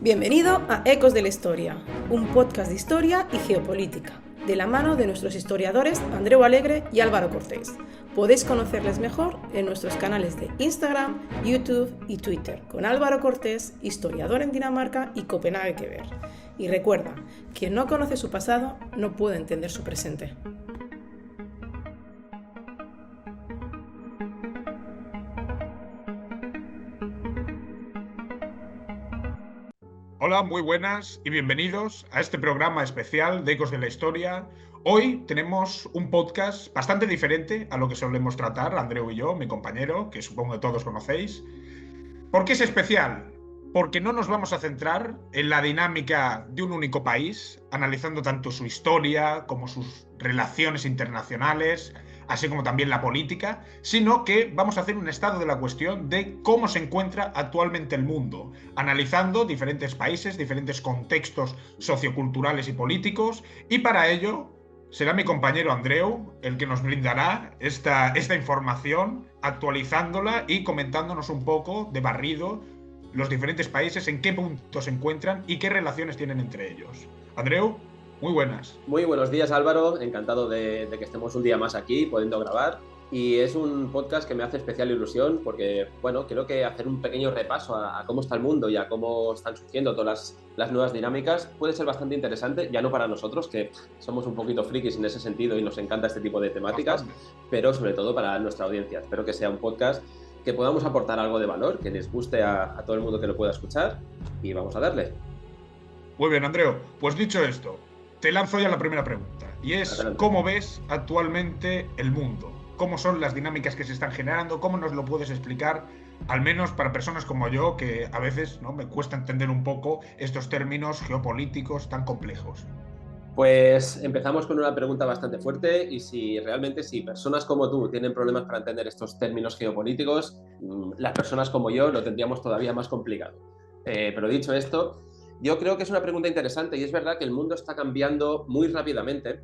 Bienvenido a Ecos de la Historia, un podcast de historia y geopolítica, de la mano de nuestros historiadores Andreu Alegre y Álvaro Cortés. Podéis conocerles mejor en nuestros canales de Instagram, YouTube y Twitter, con Álvaro Cortés, historiador en Dinamarca y Copenhague que ver. Y recuerda, quien no conoce su pasado no puede entender su presente. Hola, muy buenas y bienvenidos a este programa especial de Ecos de la Historia. Hoy tenemos un podcast bastante diferente a lo que solemos tratar, Andreu y yo, mi compañero, que supongo que todos conocéis. ¿Por qué es especial? Porque no nos vamos a centrar en la dinámica de un único país, analizando tanto su historia como sus relaciones internacionales, así como también la política, sino que vamos a hacer un estado de la cuestión de cómo se encuentra actualmente el mundo, analizando diferentes países, diferentes contextos socioculturales y políticos, y para ello será mi compañero Andreu el que nos brindará esta información, actualizándola y comentándonos un poco de barrido los diferentes países, en qué punto se encuentran y qué relaciones tienen entre ellos. Andreu, muy buenas. Muy buenos días, Álvaro. Encantado de que estemos un día más aquí pudiendo grabar. Y es un podcast que me hace especial ilusión porque, bueno, creo que hacer un pequeño repaso a cómo está el mundo y a cómo están surgiendo todas las nuevas dinámicas puede ser bastante interesante, ya no para nosotros, que somos un poquito frikis en ese sentido y nos encanta este tipo de temáticas, pero sobre todo para nuestra audiencia. Espero que sea un podcast que podamos aportar algo de valor, que les guste a todo el mundo que lo pueda escuchar, y vamos a darle. Muy bien, Andreu. Pues dicho esto, te lanzo ya la primera pregunta, y es: Adelante. ¿cómo ves actualmente el mundo? ¿Cómo son las dinámicas que se están generando? ¿Cómo nos lo puedes explicar? Al menos para personas como yo, que a veces, ¿no?, me cuesta entender un poco estos términos geopolíticos tan complejos. Pues empezamos con una pregunta bastante fuerte y si personas como tú tienen problemas para entender estos términos geopolíticos, las personas como yo lo tendríamos todavía más complicado. Pero dicho esto, yo creo que es una pregunta interesante y es verdad que el mundo está cambiando muy rápidamente,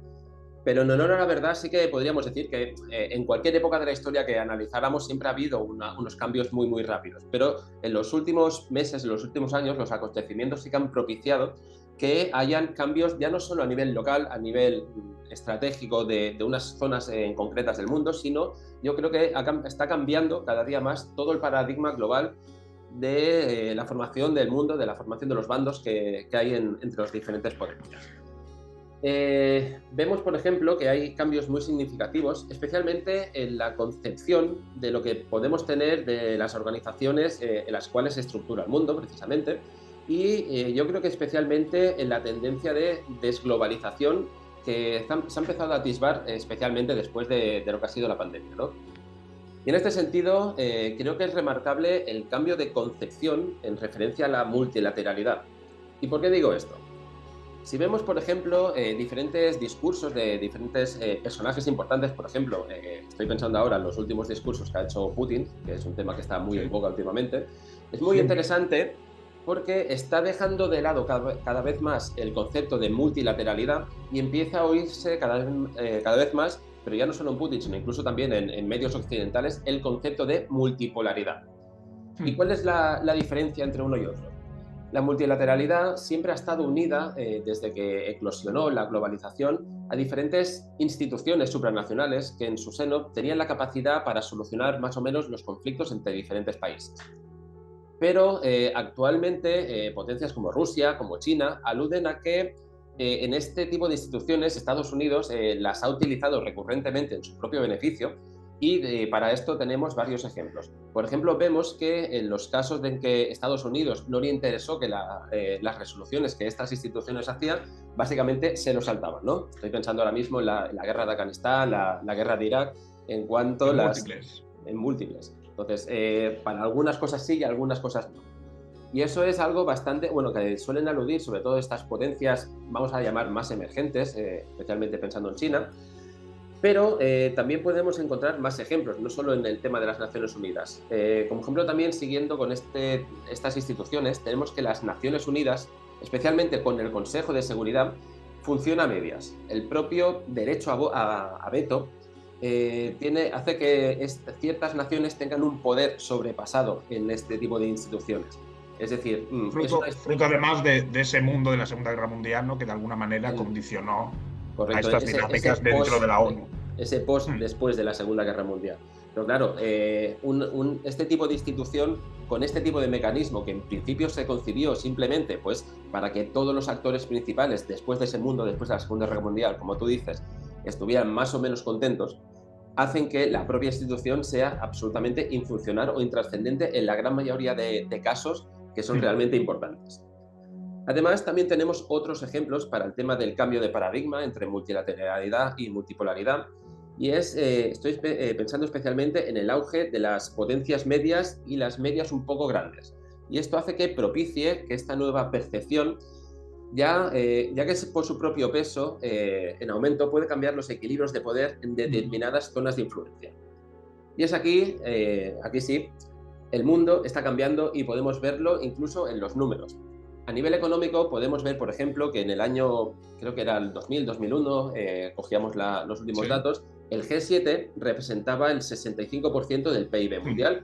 pero en honor a la verdad sí que podríamos decir que en cualquier época de la historia que analizáramos siempre ha habido unos cambios muy, muy rápidos. Pero en los últimos meses, en los últimos años, los acontecimientos sí que han propiciado que hayan cambios ya no solo a nivel local, a nivel estratégico de unas zonas concretas del mundo, sino yo creo que está cambiando cada día más todo el paradigma global de la formación del mundo, de la formación de los bandos que hay entre las diferentes potencias. Vemos, por ejemplo, que hay cambios muy significativos, especialmente en la concepción de lo que podemos tener de las organizaciones en las cuales se estructura el mundo, precisamente, y yo creo que especialmente en la tendencia de desglobalización que se ha empezado a atisbar especialmente después de lo que ha sido la pandemia, ¿no? Y en este sentido, creo que es remarcable el cambio de concepción en referencia a la multilateralidad. ¿Y por qué digo esto? Si vemos, por ejemplo, diferentes discursos de diferentes personajes importantes, por ejemplo, estoy pensando ahora en los últimos discursos que ha hecho Putin, que es un tema que está muy en boga últimamente, es muy interesante porque está dejando de lado cada vez más el concepto de multilateralidad y empieza a oírse cada vez más, pero ya no solo en Putin, sino incluso también en medios occidentales, el concepto de multipolaridad. ¿Y cuál es la diferencia entre uno y otro? La multilateralidad siempre ha estado unida, desde que eclosionó la globalización, a diferentes instituciones supranacionales que en su seno tenían la capacidad para solucionar más o menos los conflictos entre diferentes países. Pero actualmente potencias como Rusia, como China, aluden a que en este tipo de instituciones Estados Unidos las ha utilizado recurrentemente en su propio beneficio. Y para esto tenemos varios ejemplos. Por ejemplo, vemos que en los casos en que Estados Unidos no le interesó que las resoluciones que estas instituciones hacían, básicamente se lo saltaban, ¿no? Estoy pensando ahora mismo en la guerra de Afganistán, la guerra de Irak, en cuanto en múltiples. Entonces, para algunas cosas sí y algunas cosas no. Y eso es algo bastante, bueno, que suelen aludir sobre todo estas potencias, vamos a llamar más emergentes, especialmente pensando en China. Pero también podemos encontrar más ejemplos, no solo en el tema de las Naciones Unidas. Como ejemplo, también siguiendo con estas instituciones, tenemos que las Naciones Unidas, especialmente con el Consejo de Seguridad, funciona a medias. El propio derecho a veto hace que ciertas naciones tengan un poder sobrepasado en este tipo de instituciones. Es decir, fruto además de ese mundo de la Segunda Guerra Mundial, ¿no? Que de alguna manera condicionó a correcto, estas dinámicas dentro de la ONU. Ese post después de la Segunda Guerra Mundial. Pero claro, este tipo de institución, con este tipo de mecanismo que en principio se concibió simplemente pues, para que todos los actores principales después de ese mundo, después de la Segunda Guerra Mundial, como tú dices, estuvieran más o menos contentos, hacen que la propia institución sea absolutamente infuncional o intrascendente en la gran mayoría de casos que son realmente importantes. Además, también tenemos otros ejemplos para el tema del cambio de paradigma entre multilateralidad y multipolaridad, y estoy pensando especialmente en el auge de las potencias medias y las medias un poco grandes. Y esto hace que propicie que esta nueva percepción, ya que es por su propio peso en aumento, puede cambiar los equilibrios de poder en determinadas zonas de influencia. Y es aquí sí, el mundo está cambiando y podemos verlo incluso en los números. A nivel económico podemos ver, por ejemplo, que en el año, creo que era el 2000-2001, cogíamos los últimos datos, el G7 representaba el 65% del PIB mundial.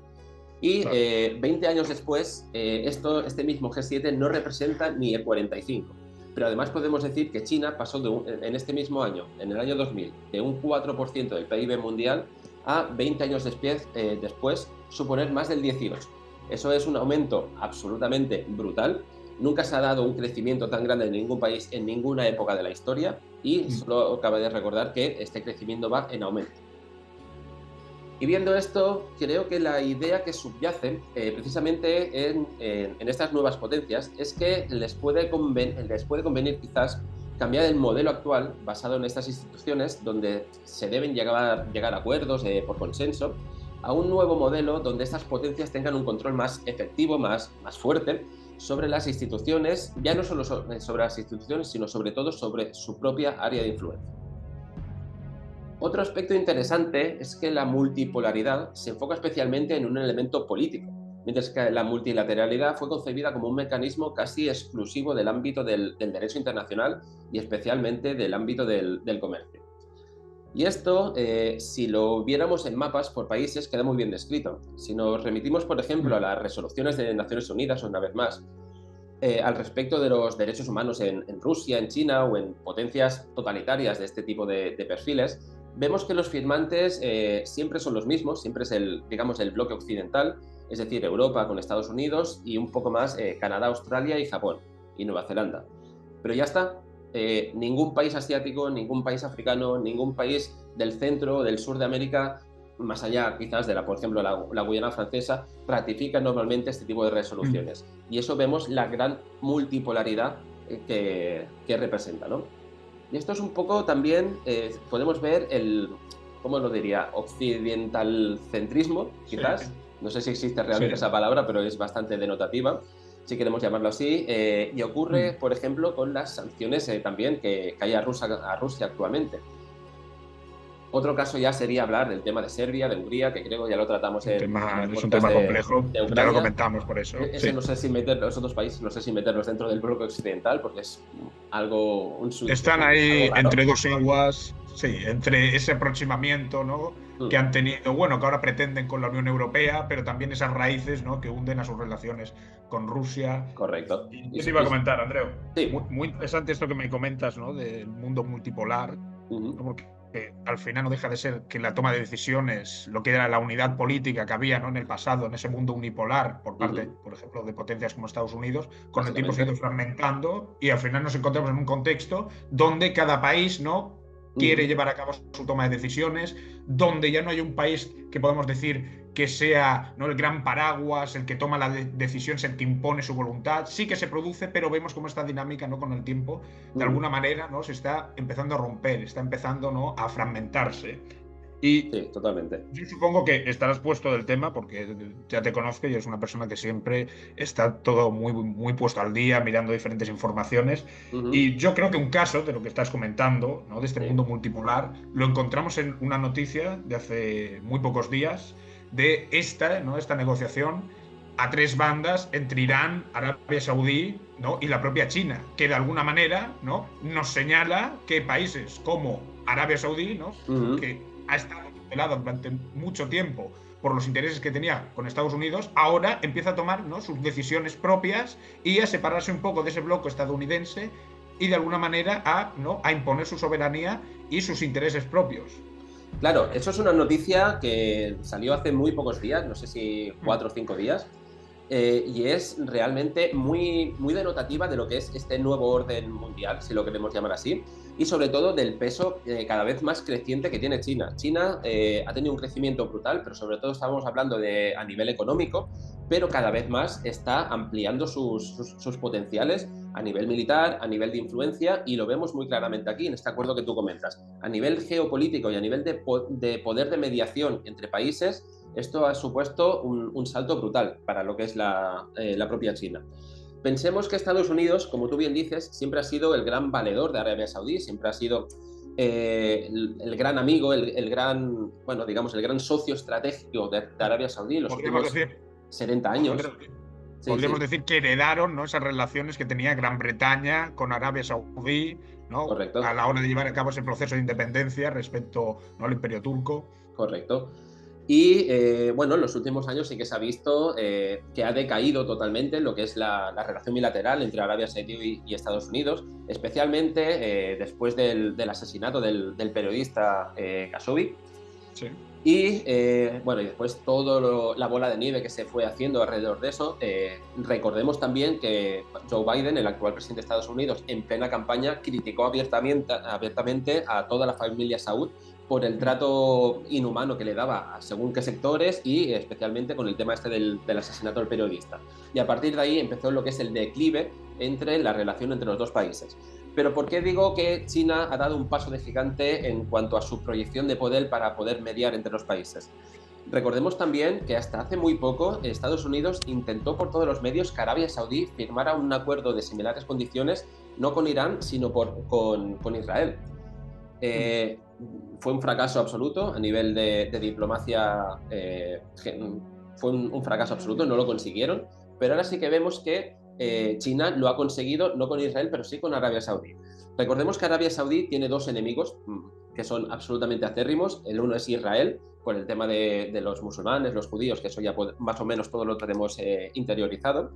Y 20 años después, este mismo G7 no representa ni el 45%. Pero además podemos decir que China pasó en este mismo año, en el año 2000, de un 4% del PIB mundial a 20 años después suponer más del 18%. Eso es un aumento absolutamente brutal. Nunca se ha dado un crecimiento tan grande en ningún país en ninguna época de la historia y solo cabe de recordar que este crecimiento va en aumento. Y viendo esto, creo que la idea que subyace precisamente en estas nuevas potencias es que les puede convenir quizás cambiar el modelo actual basado en estas instituciones donde se deben llegar a acuerdos por consenso a un nuevo modelo donde estas potencias tengan un control más efectivo, más fuerte sobre las instituciones, ya no solo sobre las instituciones, sino sobre todo sobre su propia área de influencia. Otro aspecto interesante es que la multipolaridad se enfoca especialmente en un elemento político, mientras que la multilateralidad fue concebida como un mecanismo casi exclusivo del ámbito del derecho internacional y especialmente del ámbito del comercio. Y esto, si lo viéramos en mapas por países, queda muy bien descrito. Si nos remitimos, por ejemplo, a las resoluciones de Naciones Unidas, una vez más, al respecto de los derechos humanos en Rusia, en China o en potencias totalitarias de este tipo de perfiles, vemos que los firmantes siempre son los mismos, siempre es el bloque occidental, es decir, Europa con Estados Unidos y un poco más Canadá, Australia y Japón y Nueva Zelanda. Pero ya está. Ningún país asiático, ningún país africano, ningún país del centro o del sur de América, más allá quizás de por ejemplo, la Guyana francesa, ratifica normalmente este tipo de resoluciones. Y eso vemos la gran multipolaridad que representa, ¿no? Y esto es un poco también, podemos ver ¿cómo lo diría? Occidentalcentrismo, quizás. Sí. No sé si existe realmente esa palabra, pero es bastante denotativa, si queremos llamarlo así, y ocurre, por ejemplo, con las sanciones también que hay a Rusia actualmente. Otro caso ya sería hablar del tema de Serbia, de Hungría, que creo que ya lo tratamos es un tema complejo, ya lo comentamos por eso. No sé si los otros países, no sé si meterlos dentro del bloque occidental, porque es algo... Están ahí entre dos aguas, sí, entre ese aproximamiento, ¿no? Que han tenido, bueno, que ahora pretenden con la Unión Europea, pero también esas raíces, ¿no? Que hunden a sus relaciones con Rusia. Correcto. Yo te iba a comentar, Andreu, sí. Muy interesante esto que me comentas, ¿no? Del mundo multipolar, ¿no? Porque al final no deja de ser que la toma de decisiones, lo que era la unidad política que había, ¿no? En el pasado, en ese mundo unipolar, por parte, por ejemplo, de potencias como Estados Unidos, con el tiempo se ha ido fragmentando y al final nos encontramos en un contexto donde cada país, ¿no? Quiere llevar a cabo su toma de decisiones, donde ya no hay un país que podamos decir que sea, ¿no? El gran paraguas, el que toma la decisión, el que impone su voluntad. Sí que se produce, pero vemos cómo esta dinámica, ¿no? Con el tiempo, de alguna manera, ¿no? Se está empezando a romper, está empezando, ¿no? A fragmentarse. Y sí, totalmente. Yo supongo que estarás puesto del tema porque ya te conozco y eres una persona que siempre está todo muy, muy puesto al día, mirando diferentes informaciones. Y yo creo que un caso de lo que estás comentando, ¿no? De este mundo multipolar, lo encontramos en una noticia de hace muy pocos días de esta negociación a tres bandas entre Irán, Arabia Saudí, ¿no? Y la propia China, que de alguna manera, ¿no? Nos señala que países como Arabia Saudí, ¿no? Que ha estado tutelada durante mucho tiempo por los intereses que tenía con Estados Unidos, ahora empieza a tomar, ¿no?, sus decisiones propias y a separarse un poco de ese bloque estadounidense y de alguna manera a imponer su soberanía y sus intereses propios. Claro, eso es una noticia que salió hace muy pocos días, no sé si 4 o 5 días, y es realmente muy, muy denotativa de lo que es este nuevo orden mundial, si lo queremos llamar así, y sobre todo del peso cada vez más creciente que tiene China. China ha tenido un crecimiento brutal, pero sobre todo estamos hablando a nivel económico, pero cada vez más está ampliando sus potenciales a nivel militar, a nivel de influencia, y lo vemos muy claramente aquí en este acuerdo que tú comentas. A nivel geopolítico y a nivel de poder de mediación entre países, esto ha supuesto un salto brutal para lo que es la propia China. Pensemos que Estados Unidos, como tú bien dices, siempre ha sido el gran valedor de Arabia Saudí, siempre ha sido el gran amigo, el gran socio estratégico de Arabia Saudí en los últimos 70 años. Podríamos decir que heredaron, ¿no?, esas relaciones que tenía Gran Bretaña con Arabia Saudí, ¿no?, correcto, a la hora de llevar a cabo ese proceso de independencia respecto, ¿no?, al Imperio Turco. Correcto. Y bueno, en los últimos años sí que se ha visto que ha decaído totalmente lo que es la relación bilateral entre Arabia Saudí y Estados Unidos, especialmente después del asesinato del periodista Khashoggi. Sí. Y bueno, y después toda la bola de nieve que se fue haciendo alrededor de eso. Recordemos también que Joe Biden, el actual presidente de Estados Unidos, en plena campaña criticó abiertamente a toda la familia Saud por el trato inhumano que le daba a según qué sectores y especialmente con el tema este del asesinato del periodista. Y a partir de ahí empezó lo que es el declive entre la relación entre los dos países. Pero ¿por qué digo que China ha dado un paso de gigante en cuanto a su proyección de poder para poder mediar entre los países? Recordemos también que hasta hace muy poco Estados Unidos intentó por todos los medios que Arabia Saudí firmara un acuerdo de similares condiciones, no con Irán, sino con Israel. Fue un fracaso absoluto a nivel de diplomacia, fue un fracaso absoluto, no lo consiguieron, pero ahora sí que vemos que China lo ha conseguido, no con Israel, pero sí con Arabia Saudí. Recordemos que Arabia Saudí tiene dos enemigos que son absolutamente acérrimos. El uno es Israel, por el tema de los musulmanes, los judíos, que eso ya más o menos todo lo tenemos interiorizado,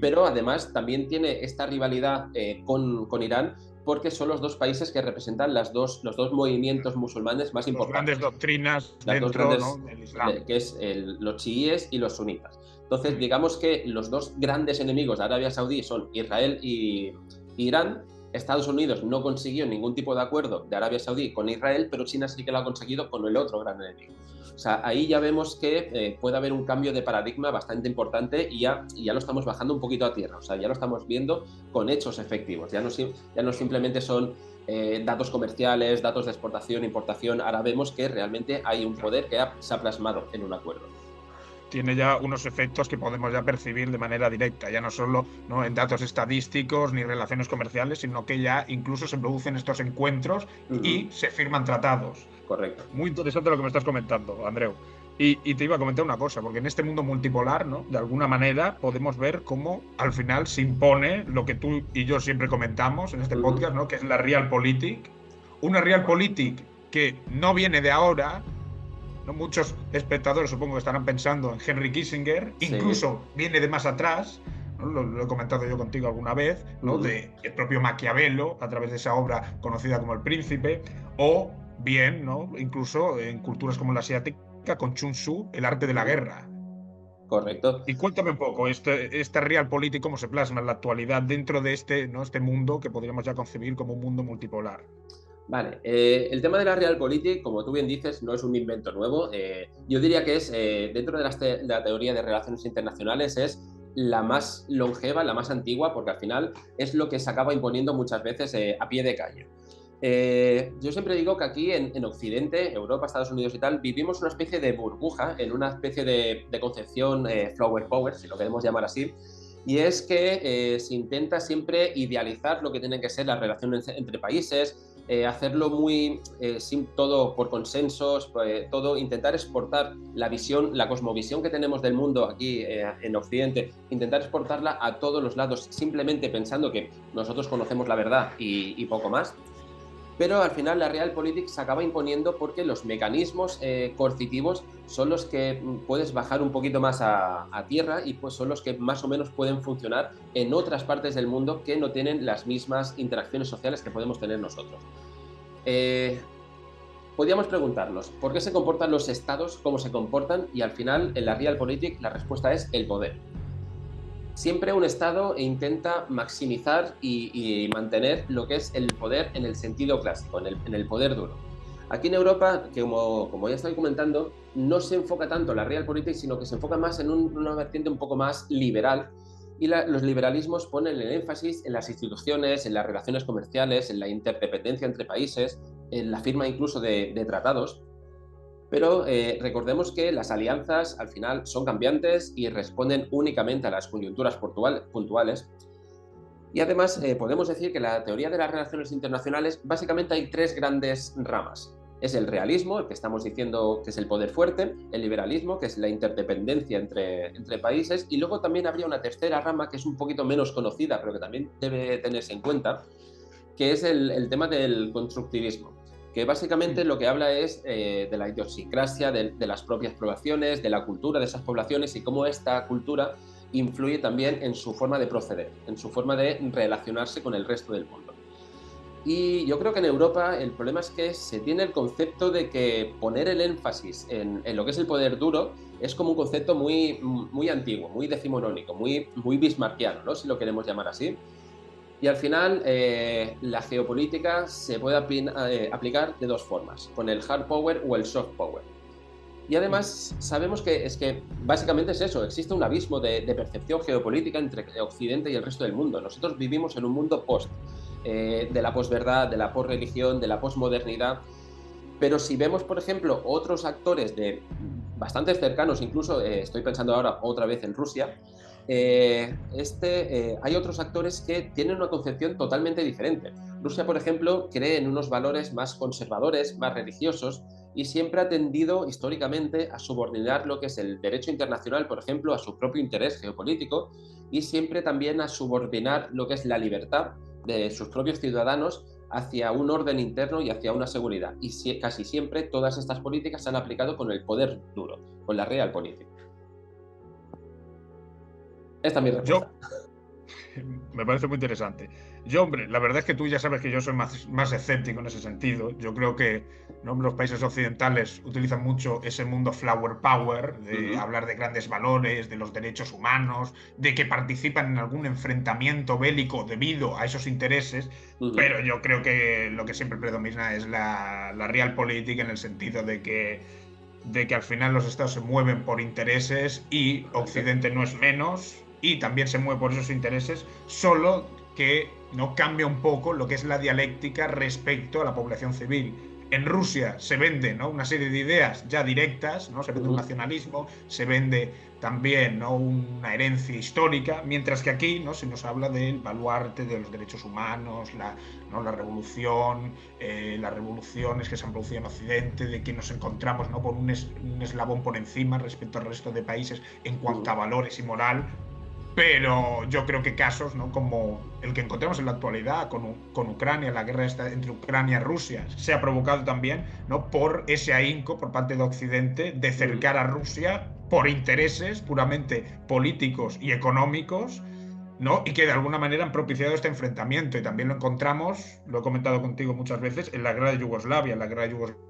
pero además también tiene esta rivalidad con Irán, porque son los dos países que representan los dos movimientos musulmanes más importantes. Las grandes doctrinas del Islam. Que es los chiíes y los sunitas. Entonces, digamos que los dos grandes enemigos de Arabia Saudí son Israel y Irán. Estados Unidos no consiguió ningún tipo de acuerdo de Arabia Saudí con Israel, pero China sí que lo ha conseguido con el otro gran enemigo. O sea, ahí ya vemos que puede haber un cambio de paradigma bastante importante y ya lo estamos bajando un poquito a tierra. O sea, ya lo estamos viendo con hechos efectivos. Ya no simplemente son datos comerciales, datos de exportación, importación. Ahora vemos que realmente hay un poder que se ha plasmado en un acuerdo. Tiene ya unos efectos que podemos ya percibir de manera directa, ya no solo, ¿no?, en datos estadísticos ni relaciones comerciales, sino que ya incluso se producen estos encuentros y se firman tratados. Correcto. Muy interesante lo que me estás comentando, Andreu. Y te iba a comentar una cosa, porque en este mundo multipolar, ¿no?, de alguna manera podemos ver cómo al final se impone lo que tú y yo siempre comentamos en este podcast, ¿no?, que es la Realpolitik. Una Realpolitik que no viene de ahora. Muchos espectadores supongo que estarán pensando en Henry Kissinger, incluso viene de más atrás, ¿no? Lo he comentado yo contigo alguna vez, ¿no?, de el propio Maquiavelo, a través de esa obra conocida como El Príncipe, o bien, ¿no?, incluso en culturas como la asiática, con Sun Tzu, El arte de la guerra. Correcto. Y cuéntame un poco, esta Realpolitik, cómo se plasma en la actualidad dentro de este mundo que podríamos ya concebir como un mundo multipolar. Vale, el tema de la Realpolitik, como tú bien dices, no es un invento nuevo. Yo diría que es, dentro de la teoría de relaciones internacionales, es la más longeva, la más antigua, porque al final es lo que se acaba imponiendo muchas veces a pie de calle. Yo siempre digo que aquí en Occidente, Europa, Estados Unidos y tal, vivimos una especie de burbuja, en una especie de concepción flower power, si lo queremos llamar así, y es que se intenta siempre idealizar lo que tienen que ser las relaciones entre países, hacerlo muy todo por consensos, todo intentar exportar la visión, la cosmovisión que tenemos del mundo aquí en Occidente, intentar exportarla a todos los lados, simplemente pensando que nosotros conocemos la verdad y poco más. pero al final la Realpolitik se acaba imponiendo porque los mecanismos coercitivos son los que puedes bajar un poquito más a tierra y pues son los que más o menos pueden funcionar en otras partes del mundo que no tienen las mismas interacciones sociales que podemos tener nosotros. Podríamos preguntarnos, ¿por qué se comportan los estados como se comportan? Y al final, en la Realpolitik, la respuesta es el poder. Siempre un estado intenta maximizar y mantener lo que es el poder en el sentido clásico, en el poder duro. Aquí en Europa, que como ya estoy comentando, no se enfoca tanto en la Realpolitik, sino que se enfoca más en una vertiente un poco más liberal, y los liberalismos ponen el énfasis en las instituciones, en las relaciones comerciales, en la interdependencia entre países, en la firma incluso de tratados. Pero recordemos que las alianzas al final son cambiantes y responden únicamente a las coyunturas puntuales. Y además podemos decir que la teoría de las relaciones internacionales básicamente hay tres grandes ramas. Es el realismo, el que estamos diciendo que es el poder fuerte, el liberalismo, que es la interdependencia entre países, y luego también habría una tercera rama que es un poquito menos conocida, pero que también debe tenerse en cuenta, que es el tema del constructivismo, que básicamente lo que habla es de la idiosincrasia, de las propias poblaciones, de la cultura de esas poblaciones y cómo esta cultura influye también en su forma de proceder, en su forma de relacionarse con el resto del mundo. Y yo creo que en Europa el problema es que se tiene el concepto de que poner el énfasis en lo que es el poder duro es como un concepto muy, muy antiguo, muy decimonónico, muy bismarckiano, ¿no? Si lo queremos llamar así. Y al final la geopolítica se puede aplicar de dos formas, con el hard power o el soft power. Y además sabemos que básicamente es eso, existe un abismo de percepción geopolítica entre Occidente y el resto del mundo. Nosotros vivimos en un mundo de la posverdad, de la posreligión, de la posmodernidad. Pero si vemos, por ejemplo, otros actores bastante cercanos, incluso estoy pensando ahora otra vez en Rusia, hay otros actores que tienen una concepción totalmente diferente. Rusia, por ejemplo, cree en unos valores más conservadores, más religiosos, y siempre ha tendido históricamente a subordinar lo que es el derecho internacional, por ejemplo, a su propio interés geopolítico, y siempre también a subordinar lo que es la libertad de sus propios ciudadanos hacia un orden interno y hacia una seguridad. Y casi siempre todas estas políticas se han aplicado con el poder duro, con la Realpolitik. Esta es mi respuesta. Me parece muy interesante. Yo, hombre, la verdad es que tú ya sabes que yo soy más escéptico en ese sentido. Yo creo que los países occidentales utilizan mucho ese mundo flower power, de hablar de grandes valores, de los derechos humanos, de que participan en algún enfrentamiento bélico debido a esos intereses, pero yo creo que lo que siempre predomina es la Realpolitik, en el sentido de que al final los estados se mueven por intereses y Occidente no es menos, y también se mueve por esos intereses, solo que no cambia un poco lo que es la dialéctica respecto a la población civil. En Rusia se vende, ¿no?, una serie de ideas ya directas, ¿no? Se vende un nacionalismo, se vende también, ¿no?, una herencia histórica, mientras que aquí, ¿no?, se nos habla del baluarte de los derechos humanos, la revolución, las revoluciones que se han producido en Occidente, de que nos encontramos, ¿no?, por un eslabón por encima respecto al resto de países en cuanto a valores y moral. Pero yo creo que casos, ¿no?, como el que encontramos en la actualidad con Ucrania, la guerra entre Ucrania y Rusia, se ha provocado también, ¿no?, por ese ahínco por parte de Occidente de cercar a Rusia por intereses puramente políticos y económicos, ¿no?, y que de alguna manera han propiciado este enfrentamiento. Y también lo encontramos, lo he comentado contigo muchas veces, en la guerra de Yugoslavia. La guerra de Yugoslavia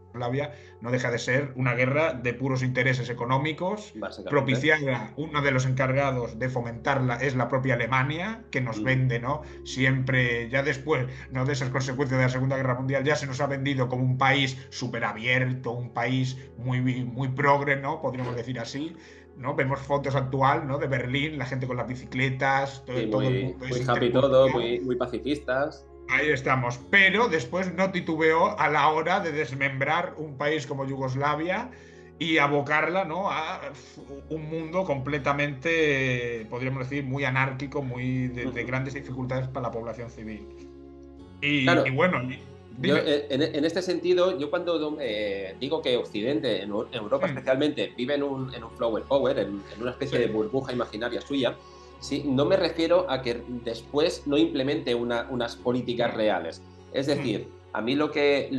no deja de ser una guerra de puros intereses económicos, propiciada. Uno de los encargados de fomentarla es la propia Alemania, que nos vende, ¿no?, siempre, ya después, ¿no?, de esas consecuencias de la Segunda Guerra Mundial, ya se nos ha vendido como un país súper abierto, un país muy progre, ¿no?, podríamos decir así, ¿no? Vemos fotos actual, ¿no?, de Berlín, la gente con las bicicletas, todo el mundo muy happy, todo, muy pacifistas. Ahí estamos, pero después no titubeó a la hora de desmembrar un país como Yugoslavia y abocarla, ¿no?, a un mundo completamente, podríamos decir, muy anárquico, de grandes dificultades para la población civil. Claro. Y bueno, yo, en este sentido, yo cuando digo que Occidente, en Europa especialmente, vive en un flower power, en una especie de burbuja imaginaria suya, sí, no me refiero a que después no implemente unas políticas reales. Es decir, A mí lo que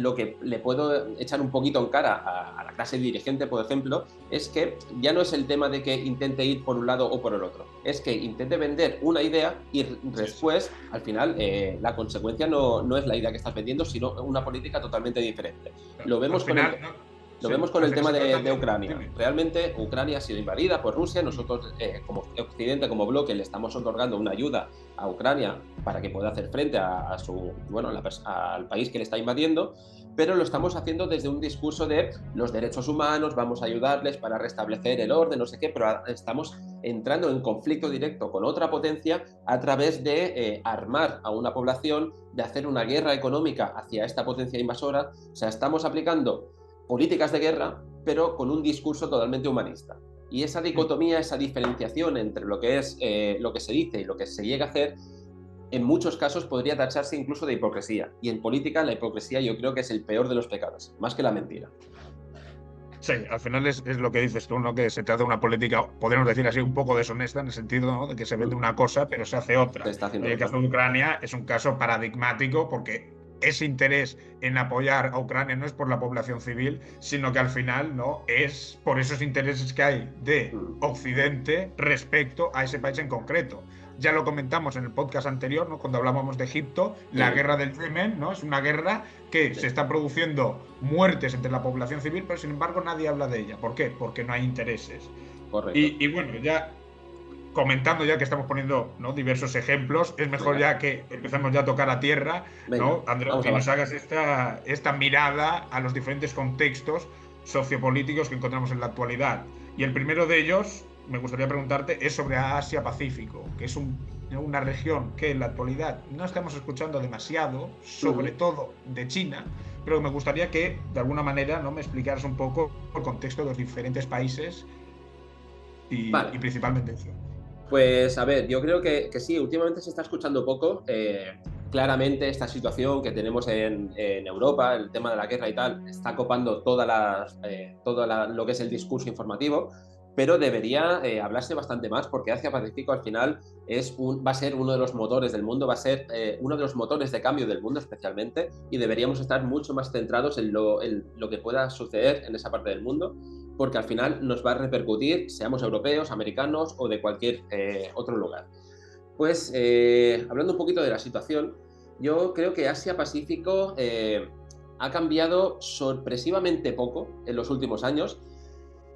le puedo echar un poquito en cara a la clase dirigente, por ejemplo, es que ya no es el tema de que intente ir por un lado o por el otro, es que intente vender una idea y después, al final, la consecuencia no es la idea que estás vendiendo, sino una política totalmente diferente. Lo vemos con el tema de Ucrania. Realmente Ucrania ha sido invadida por Rusia. Nosotros, como Occidente, como bloque, le estamos otorgando una ayuda a Ucrania para que pueda hacer frente al país que le está invadiendo, pero lo estamos haciendo desde un discurso de los derechos humanos, vamos a ayudarles para restablecer el orden, no sé qué, pero estamos entrando en conflicto directo con otra potencia a través de armar a una población, de hacer una guerra económica hacia esta potencia invasora. O sea, estamos aplicando políticas de guerra, pero con un discurso totalmente humanista. Y esa dicotomía, esa diferenciación entre lo que es lo que se dice y lo que se llega a hacer, en muchos casos podría tacharse incluso de hipocresía. Y en política la hipocresía yo creo que es el peor de los pecados, más que la mentira. Sí, al final es lo que dices tú, ¿no? Que se trata de una política, podemos decir así, un poco deshonesta, en el sentido, ¿no?, de que se vende una cosa pero se hace otra. En el caso de Ucrania es un caso paradigmático, porque ese interés en apoyar a Ucrania no es por la población civil, sino que al final, ¿no?, es por esos intereses que hay de Occidente respecto a ese país en concreto. Ya lo comentamos en el podcast anterior, ¿no?, cuando hablábamos de Egipto, la guerra del Yemen, ¿no?, es una guerra que se está produciendo muertes entre la población civil, pero sin embargo nadie habla de ella. ¿Por qué? Porque no hay intereses. Correcto. Y bueno, ya comentando, ya que estamos poniendo, ¿no?, diversos ejemplos, es mejor ya que empezamos ya a tocar a tierra, ¿no, Andreu? Que nos hagas esta mirada a los diferentes contextos sociopolíticos que encontramos en la actualidad. Y el primero de ellos, me gustaría preguntarte, es sobre Asia-Pacífico, que es una región que en la actualidad no estamos escuchando demasiado, sobre todo de China, pero me gustaría que, de alguna manera, ¿no?, me explicaras un poco el contexto de los diferentes países y principalmente eso. Pues a ver, yo creo que sí, últimamente se está escuchando poco. Claramente esta situación que tenemos en Europa, el tema de la guerra y tal, está copando todo lo que es el discurso informativo, pero debería hablarse bastante más, porque Asia-Pacífico al final va a ser uno de los motores del mundo, va a ser uno de los motores de cambio del mundo especialmente, y deberíamos estar mucho más centrados en lo que pueda suceder en esa parte del mundo, porque al final nos va a repercutir, seamos europeos, americanos o de cualquier otro lugar. Pues hablando un poquito de la situación, yo creo que Asia-Pacífico ha cambiado sorpresivamente poco en los últimos años.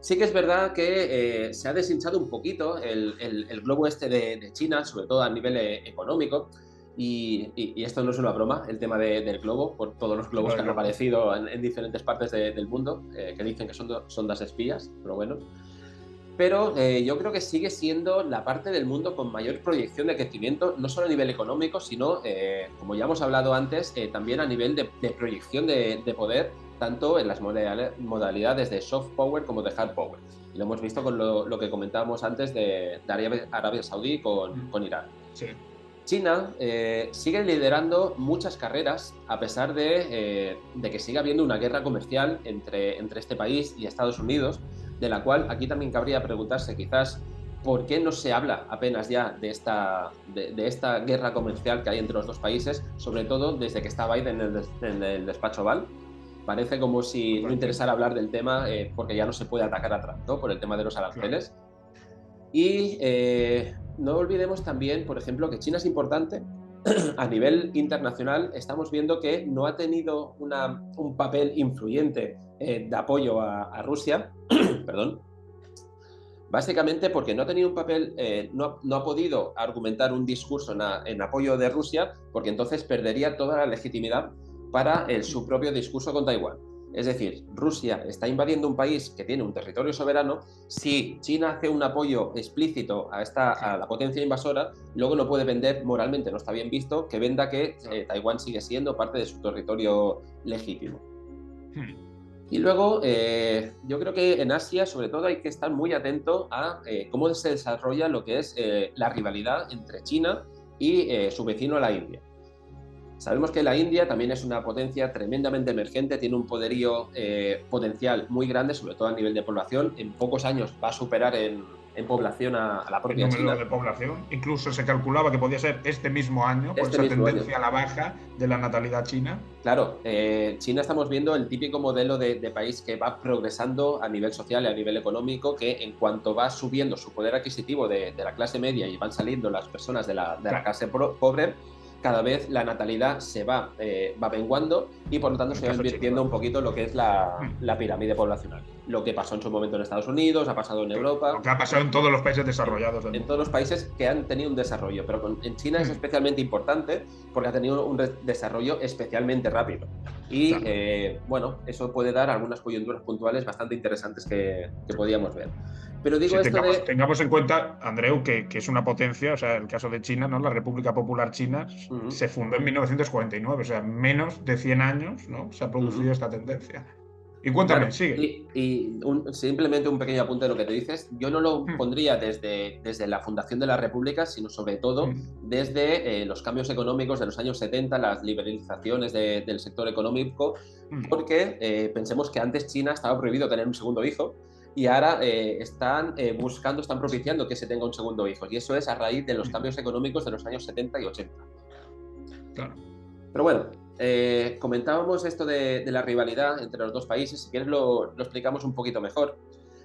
Sí que es verdad que se ha deshinchado un poquito el globo este de China, sobre todo a nivel económico, y esto no es una broma, el tema del globo, por todos los globos que han aparecido en diferentes partes del mundo, que dicen que son sondas espías, pero bueno. Pero yo creo que sigue siendo la parte del mundo con mayor proyección de crecimiento, no solo a nivel económico, sino, como ya hemos hablado antes, también a nivel de proyección de poder, tanto en las modalidades de soft power como de hard power. Y lo hemos visto con lo que comentábamos antes de Arabia Saudí con Irán. Sí. China sigue liderando muchas carreras, a pesar de que siga habiendo una guerra comercial entre este país y Estados Unidos, de la cual aquí también cabría preguntarse quizás por qué no se habla apenas ya de esta guerra comercial que hay entre los dos países, sobre todo desde que está Biden en el despacho Oval. Parece como si no interesara hablar del tema porque ya no se puede atacar a Trump, ¿no?, por el tema de los aranceles. Y no olvidemos también, por ejemplo, que China es importante. A nivel internacional estamos viendo que no ha tenido un papel influyente de apoyo a Rusia, perdón, básicamente porque no ha tenido un papel, no ha podido argumentar un discurso en apoyo de Rusia, porque entonces perdería toda la legitimidad para su propio discurso con Taiwán. Es decir, Rusia está invadiendo un país que tiene un territorio soberano. Si China hace un apoyo explícito a la potencia invasora, luego no puede vender, moralmente no está bien visto, que venda que Taiwán sigue siendo parte de su territorio legítimo. Y luego, yo creo que en Asia, sobre todo, hay que estar muy atento a cómo se desarrolla lo que es la rivalidad entre China y su vecino, la India. Sabemos que la India también es una potencia tremendamente emergente, tiene un poderío potencial muy grande, sobre todo a nivel de población. En pocos años va a superar en en población a la El propia número China. de población. Incluso se calculaba que podía ser este mismo año, por Este esa mismo tendencia año. a la baja de la natalidad china. Claro, China estamos viendo el típico modelo de país que va progresando a nivel social y a nivel económico, que en cuanto va subiendo su poder adquisitivo de la clase media y van saliendo las personas de la Claro. clase pobre, cada vez la natalidad se va menguando y por lo tanto El se va caso invirtiendo chino, un poquito lo que es la pirámide poblacional. Lo que pasó en su momento en Estados Unidos, ha pasado en Europa. Lo que ha pasado en todos los países desarrollados del En mundo. todos los países que han tenido un desarrollo, pero en China es Mm. especialmente importante porque ha tenido un desarrollo especialmente rápido. Y Claro. bueno, eso puede dar algunas coyunturas puntuales bastante interesantes que podíamos ver. Pero digo esto tengamos en cuenta, Andreu, que es una potencia, o sea, el caso de China, ¿no? La República Popular China se fundó en 1949, o sea, menos de 100 años, ¿no? Se ha producido esta tendencia. Y cuéntame, Claro, sigue. y simplemente un pequeño apunte de lo que te dices. Yo no lo pondría desde la fundación de la República, sino sobre todo desde los cambios económicos de los años 70, las liberalizaciones del sector económico, porque pensemos que antes China estaba prohibido tener un segundo hijo y ahora están propiciando que se tenga un segundo hijo. Y eso es a raíz de los cambios económicos de los años 70 y 80. Claro. Pero bueno, comentábamos esto de la rivalidad entre los dos países. Si quieres lo explicamos un poquito mejor.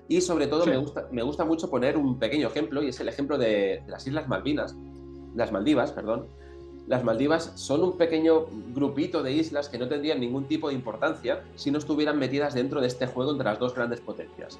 Y sobre todo Sí. me gusta mucho poner un pequeño ejemplo, y es el ejemplo de las Islas Malvinas. Las Maldivas, perdón. Las Maldivas son un pequeño grupito de islas que no tendrían ningún tipo de importancia si no estuvieran metidas dentro de este juego entre las dos grandes potencias.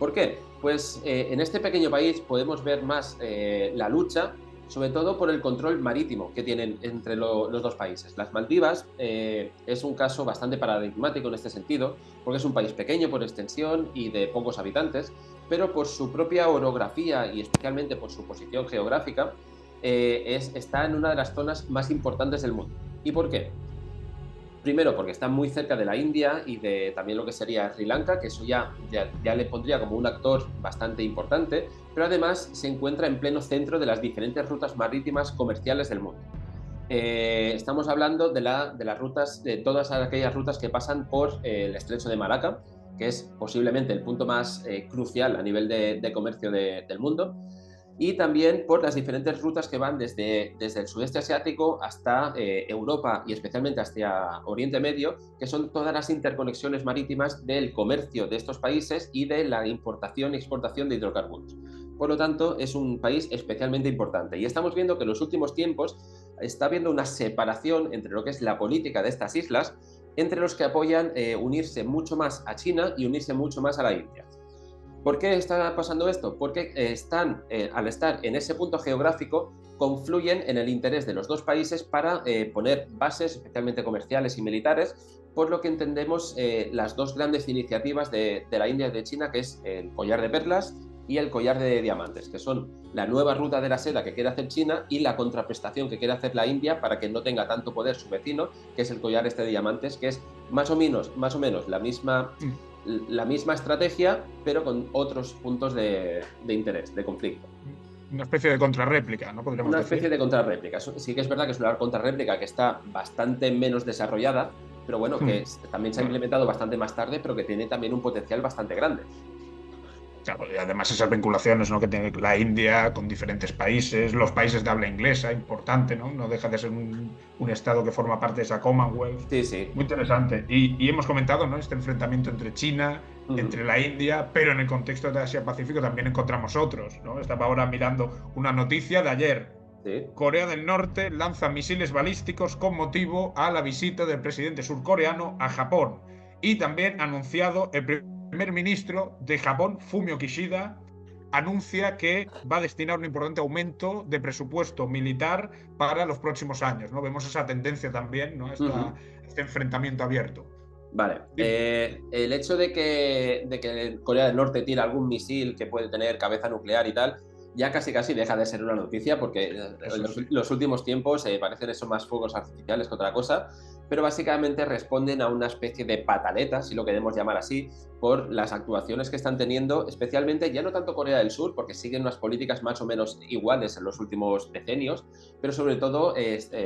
¿Por qué? Pues en este pequeño país podemos ver más la lucha, sobre todo por el control marítimo que tienen entre los dos países. Las Maldivas es un caso bastante paradigmático en este sentido, porque es un país pequeño por extensión y de pocos habitantes, pero por su propia orografía y especialmente por su posición geográfica, está en una de las zonas más importantes del mundo. ¿Y por qué? Primero, porque está muy cerca de la India y de también lo que sería Sri Lanka, que eso ya le pondría como un actor bastante importante, pero además se encuentra en pleno centro de las diferentes rutas marítimas comerciales del mundo. Estamos hablando de las rutas, de todas aquellas rutas que pasan por el estrecho de Malaca, que es posiblemente el punto más crucial a nivel de comercio del mundo, y también por las diferentes rutas que van desde el sudeste asiático hasta Europa y especialmente hacia Oriente Medio, que son todas las interconexiones marítimas del comercio de estos países y de la importación y exportación de hidrocarburos. Por lo tanto, es un país especialmente importante. Y estamos viendo que en los últimos tiempos está habiendo una separación entre lo que es la política de estas islas, entre los que apoyan unirse mucho más a China y unirse mucho más a la India. ¿Por qué está pasando esto? Porque al estar en ese punto geográfico, confluyen en el interés de los dos países para poner bases, especialmente comerciales y militares, por lo que entendemos las dos grandes iniciativas de la India y de China, que es el collar de perlas y el collar de diamantes, que son la nueva ruta de la seda que quiere hacer China y la contraprestación que quiere hacer la India para que no tenga tanto poder su vecino, que es el collar de diamantes, que es más o menos la misma estrategia, pero con otros puntos de interés, de conflicto. Una especie de contrarréplica, ¿no? Podríamos Una decir. especie de contrarréplica. Sí que es verdad que es una contrarréplica que está bastante menos desarrollada, pero bueno, que también se ha implementado bastante más tarde, pero que tiene también un potencial bastante grande. Claro, y además esas vinculaciones, ¿no? Que tiene la India con diferentes países, los países de habla inglesa, importante, ¿no? No deja de ser un estado que forma parte de esa Commonwealth. Sí, sí. Muy interesante. Y hemos comentado, ¿no? Este enfrentamiento entre China, entre la India, pero en el contexto de Asia-Pacífico también encontramos otros, ¿no? Estaba ahora mirando una noticia de ayer. Sí. Corea del Norte lanza misiles balísticos con motivo a la visita del presidente surcoreano a Japón. Y también anunciado el primer ministro de Japón, Fumio Kishida, anuncia que va a destinar un importante aumento de presupuesto militar para los próximos años, ¿no? Vemos esa tendencia también, ¿no? Este enfrentamiento abierto. Vale. El hecho de que Corea del Norte tire algún misil que puede tener cabeza nuclear y tal, ya casi deja de ser una noticia, porque en los últimos tiempos parecen eso más fuegos artificiales que otra cosa, pero básicamente responden a una especie de pataleta, si lo queremos llamar así, por las actuaciones que están teniendo, especialmente ya no tanto Corea del Sur, porque siguen unas políticas más o menos iguales en los últimos decenios, pero sobre todo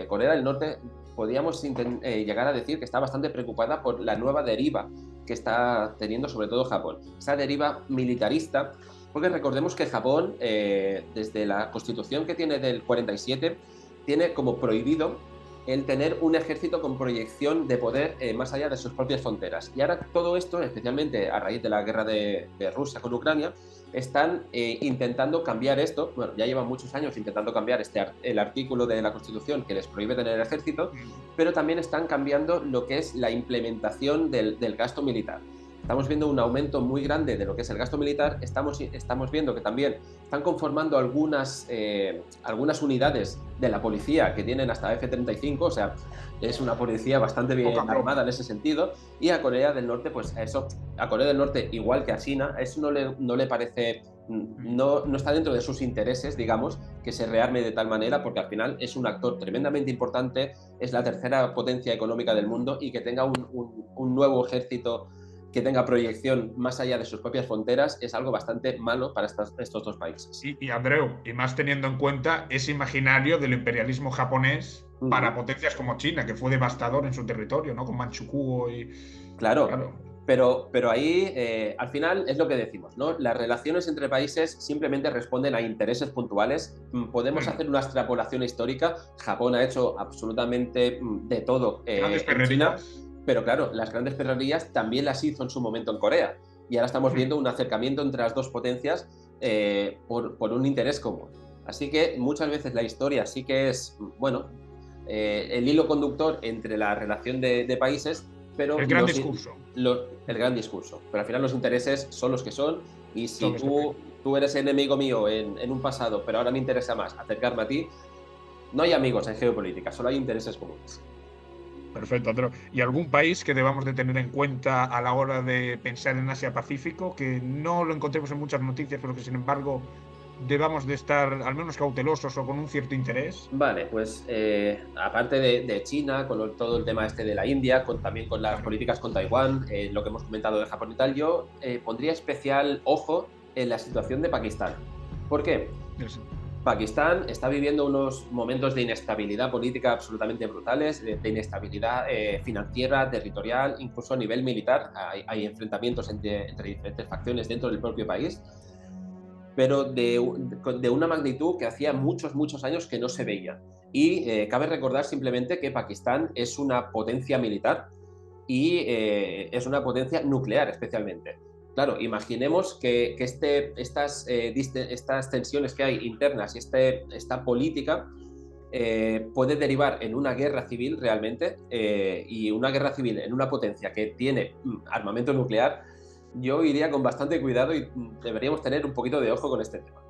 Corea del Norte podríamos llegar a decir que está bastante preocupada por la nueva deriva que está teniendo sobre todo Japón. Esa deriva militarista Porque recordemos que Japón, desde la constitución que tiene del 47, tiene como prohibido el tener un ejército con proyección de poder más allá de sus propias fronteras. Y ahora todo esto, especialmente a raíz de la guerra de Rusia con Ucrania, están intentando cambiar esto. Bueno, ya llevan muchos años intentando cambiar el artículo de la Constitución que les prohíbe tener ejército, pero también están cambiando lo que es la implementación del gasto militar. Estamos viendo un aumento muy grande de lo que es el gasto militar. Estamos viendo que también están conformando algunas unidades de la policía que tienen hasta F-35, o sea, es una policía bastante bien armada en ese sentido. Y a Corea del Norte, pues a Corea del Norte, igual que a China, eso no le parece, no está dentro de sus intereses, digamos, que se rearme de tal manera, porque al final es un actor tremendamente importante, es la tercera potencia económica del mundo, y que tenga un nuevo ejército que tenga proyección más allá de sus propias fronteras es algo bastante malo para estos dos países. Y Andreu, y más teniendo en cuenta ese imaginario del imperialismo japonés para potencias como China, que fue devastador en su territorio, ¿no? Con Manchukuo y... Claro. Pero ahí, al final, es lo que decimos, ¿no? Las relaciones entre países simplemente responden a intereses puntuales. Podemos hacer una extrapolación histórica. Japón ha hecho absolutamente de todo en China. Pero claro, las grandes perrerías también las hizo en su momento en Corea. Y ahora estamos viendo un acercamiento entre las dos potencias por un interés común. Así que muchas veces la historia sí que es, bueno, el hilo conductor entre la relación de países, pero... El gran discurso. El gran discurso. Pero al final los intereses son los que son, y si tú eres enemigo mío en un pasado, pero ahora me interesa más acercarme a ti, no hay amigos en geopolítica, solo hay intereses comunes. Perfecto, Andreu. ¿Y algún país que debamos de tener en cuenta a la hora de pensar en Asia-Pacífico, que no lo encontremos en muchas noticias, pero que sin embargo debamos de estar al menos cautelosos o con un cierto interés? Vale, pues aparte de China, con todo el tema de la India, también con las políticas con Taiwán, lo que hemos comentado de Japón y tal, yo pondría especial ojo en la situación de Pakistán. ¿Por qué? Sí. Pakistán está viviendo unos momentos de inestabilidad política absolutamente brutales, de inestabilidad financiera, territorial, incluso a nivel militar. Hay enfrentamientos entre diferentes facciones dentro del propio país, pero de una magnitud que hacía muchos años que no se veía. Y cabe recordar simplemente que Pakistán es una potencia militar y es una potencia nuclear especialmente. Claro, imaginemos que estas tensiones que hay internas y esta política puede derivar en una guerra civil realmente, y una guerra civil en una potencia que tiene armamento nuclear. Yo iría con bastante cuidado y deberíamos tener un poquito de ojo con este tema.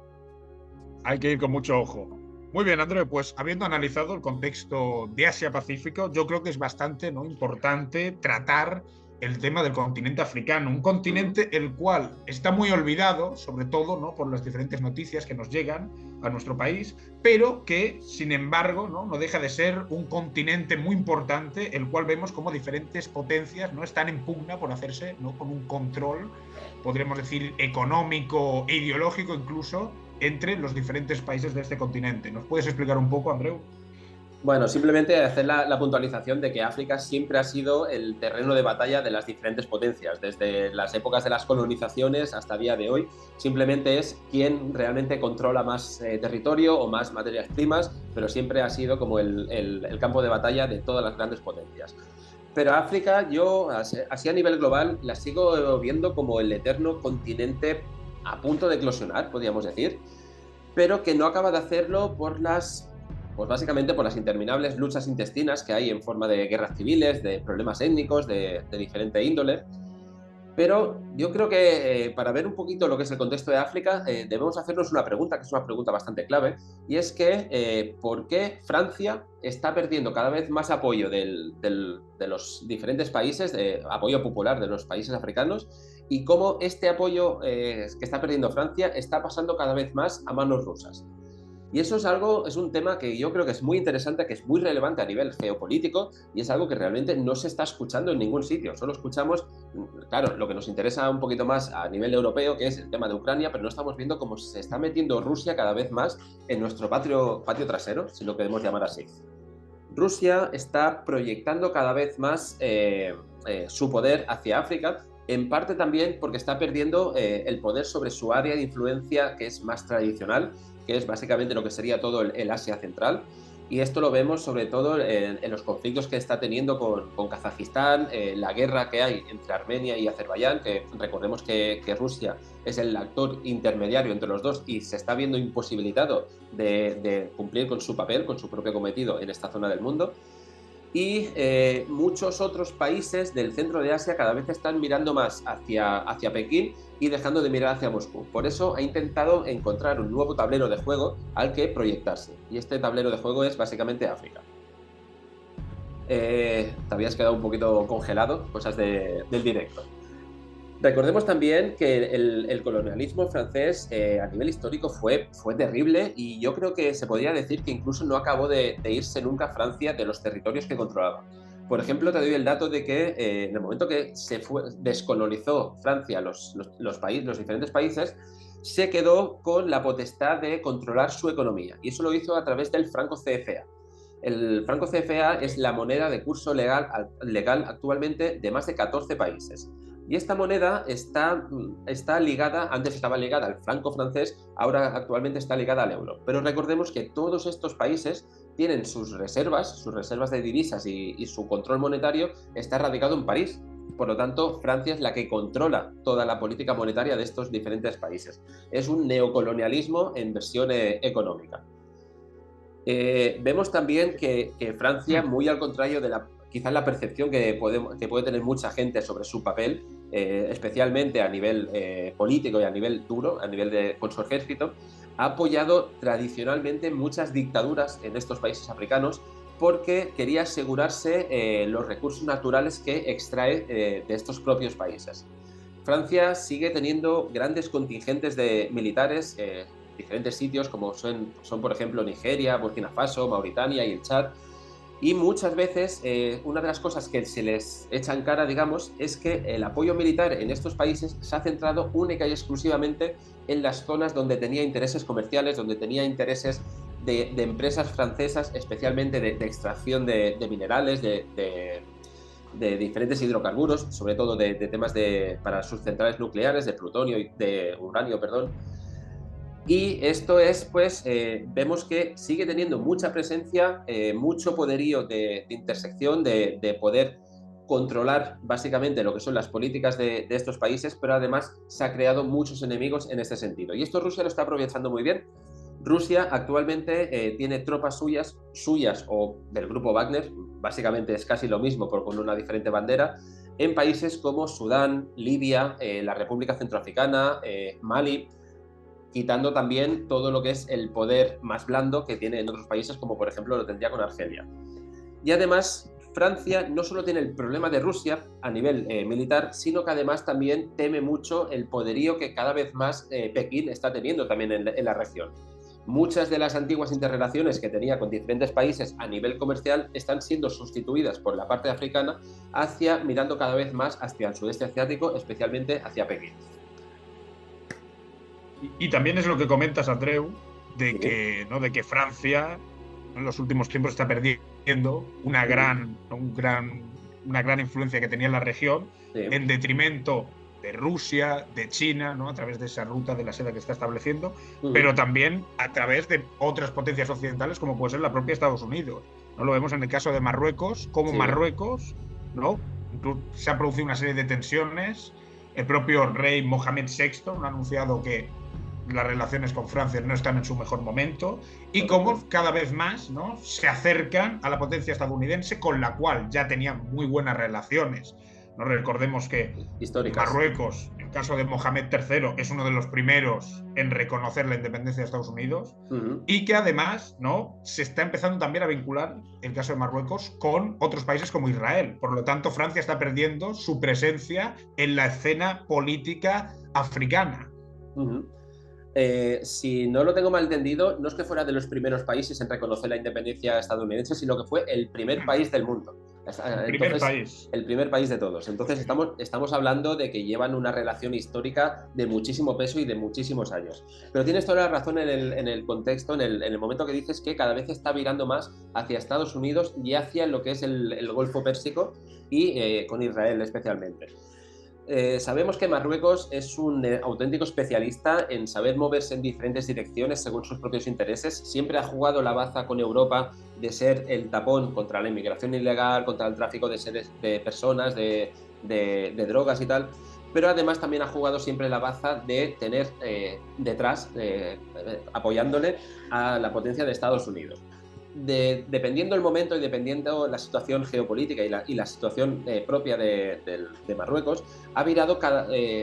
Hay que ir con mucho ojo. Muy bien, Andreu, pues habiendo analizado el contexto de Asia-Pacífico, yo creo que es bastante importante tratar el tema del continente africano, un continente el cual está muy olvidado, sobre todo por las diferentes noticias que nos llegan a nuestro país, pero que, sin embargo, no deja de ser un continente muy importante, el cual vemos como diferentes potencias están en pugna por hacerse con un control, podríamos decir, económico e ideológico incluso, entre los diferentes países de este continente. ¿Nos puedes explicar un poco, Andreu? Bueno, simplemente hacer la puntualización de que África siempre ha sido el terreno de batalla de las diferentes potencias, desde las épocas de las colonizaciones hasta el día de hoy. Simplemente es quien realmente controla más territorio o más materias primas, pero siempre ha sido como el campo de batalla de todas las grandes potencias. Pero África, yo así a nivel global, la sigo viendo como el eterno continente a punto de eclosionar, podríamos decir, pero que no acaba de hacerlo pues básicamente por las interminables luchas intestinas que hay en forma de guerras civiles, de problemas étnicos, de diferente índole. Pero yo creo que para ver un poquito lo que es el contexto de África, debemos hacernos una pregunta, que es una pregunta bastante clave, y es que ¿por qué Francia está perdiendo cada vez más apoyo de los diferentes países, apoyo popular de los países africanos, y cómo este apoyo que está perdiendo Francia está pasando cada vez más a manos rusas? Y eso es un tema que yo creo que es muy interesante, que es muy relevante a nivel geopolítico, y es algo que realmente no se está escuchando en ningún sitio. Solo escuchamos, claro, lo que nos interesa un poquito más a nivel europeo, que es el tema de Ucrania, pero no estamos viendo cómo se está metiendo Rusia cada vez más en nuestro patio trasero, si lo queremos llamar así. Rusia está proyectando cada vez más su poder hacia África, en parte también porque está perdiendo el poder sobre su área de influencia, que es más tradicional, que es básicamente lo que sería todo el Asia Central. Y esto lo vemos sobre todo en los conflictos que está teniendo con Kazajistán, la guerra que hay entre Armenia y Azerbaiyán, que recordemos que Rusia es el actor intermediario entre los dos y se está viendo imposibilitado de cumplir con su papel, con su propio cometido en esta zona del mundo. Y muchos otros países del centro de Asia cada vez están mirando más hacia Pekín y dejando de mirar hacia Moscú. Por eso ha intentado encontrar un nuevo tablero de juego al que proyectarse. Y este tablero de juego es básicamente África. Te habías quedado un poquito congelado, cosas del directo. Recordemos también que el colonialismo francés a nivel histórico fue terrible y yo creo que se podría decir que incluso no acabó de irse nunca Francia de los territorios que controlaba. Por ejemplo, te doy el dato de que en el momento que descolonizó Francia los diferentes países, se quedó con la potestad de controlar su economía y eso lo hizo a través del franco CFA. El franco CFA es la moneda de curso legal actualmente de más de 14 países. Y esta moneda está ligada, antes estaba ligada al franco francés, ahora actualmente está ligada al euro. Pero recordemos que todos estos países tienen sus reservas de divisas y su control monetario está radicado en París. Por lo tanto, Francia es la que controla toda la política monetaria de estos diferentes países. Es un neocolonialismo en versión económica. Vemos también que Francia, muy al contrario de quizás la percepción que puede tener mucha gente sobre su papel, especialmente a nivel político y a nivel duro, con su ejército, ha apoyado tradicionalmente muchas dictaduras en estos países africanos porque quería asegurarse los recursos naturales que extrae de estos propios países. Francia sigue teniendo grandes contingentes de militares en diferentes sitios como son por ejemplo Nigeria, Burkina Faso, Mauritania y el Chad. Y muchas veces una de las cosas que se les echa en cara, digamos, es que el apoyo militar en estos países se ha centrado única y exclusivamente en las zonas donde tenía intereses comerciales, donde tenía intereses de empresas francesas, especialmente de extracción de minerales, de diferentes hidrocarburos, sobre todo de temas para sus centrales nucleares, de plutonio y de uranio, perdón. Y esto es, pues, vemos que sigue teniendo mucha presencia, mucho poderío de intersección, de poder controlar básicamente lo que son las políticas de estos países, pero además se ha creado muchos enemigos en este sentido. Y esto Rusia lo está aprovechando muy bien. Rusia actualmente tiene tropas suyas o del grupo Wagner, básicamente es casi lo mismo, pero con una diferente bandera, en países como Sudán, Libia, la República Centroafricana, Mali, quitando también todo lo que es el poder más blando que tiene en otros países, como por ejemplo lo tendría con Argelia. Y además, Francia no solo tiene el problema de Rusia a nivel militar, sino que además también teme mucho el poderío que cada vez más Pekín está teniendo también en la región. Muchas de las antiguas interrelaciones que tenía con diferentes países a nivel comercial están siendo sustituidas por la parte africana, mirando cada vez más hacia el sudeste asiático, especialmente hacia Pekín. Y también es lo que comentas, Andreu, de que Francia en los últimos tiempos está perdiendo una gran influencia que tenía en la región, en detrimento de Rusia, de China, ¿no? A través de esa ruta de la seda que está estableciendo, pero también a través de otras potencias occidentales como puede ser la propia Estados Unidos, ¿no? Lo vemos en el caso de Marruecos, como Marruecos, ¿no? Se ha producido una serie de tensiones. El propio rey Mohamed VI ha anunciado que las relaciones con Francia no están en su mejor momento y cómo cada vez más, ¿no?, se acercan a la potencia estadounidense, con la cual ya tenían muy buenas relaciones. No recordemos que Marruecos, en el caso de Mohamed III, es uno de los primeros en reconocer la independencia de Estados Unidos y que además, ¿no?, se está empezando también a vincular el caso de Marruecos con otros países como Israel. Por lo tanto, Francia está perdiendo su presencia en la escena política africana. Si no lo tengo mal entendido, no es que fuera de los primeros países en reconocer la independencia estadounidense, sino que fue el primer país del mundo. El primer país de todos. Entonces estamos hablando de que llevan una relación histórica de muchísimo peso y de muchísimos años. Pero tienes toda la razón en el contexto, en el momento que dices que cada vez está virando más hacia Estados Unidos y hacia lo que es el Golfo Pérsico y con Israel especialmente. Sabemos que Marruecos es un auténtico especialista en saber moverse en diferentes direcciones según sus propios intereses. Siempre ha jugado la baza con Europa de ser el tapón contra la inmigración ilegal, contra el tráfico de personas, de drogas y tal. Pero además también ha jugado siempre la baza de tener detrás, apoyándole a la potencia de Estados Unidos. Dependiendo el momento y dependiendo la situación geopolítica y la situación propia de Marruecos, ha virado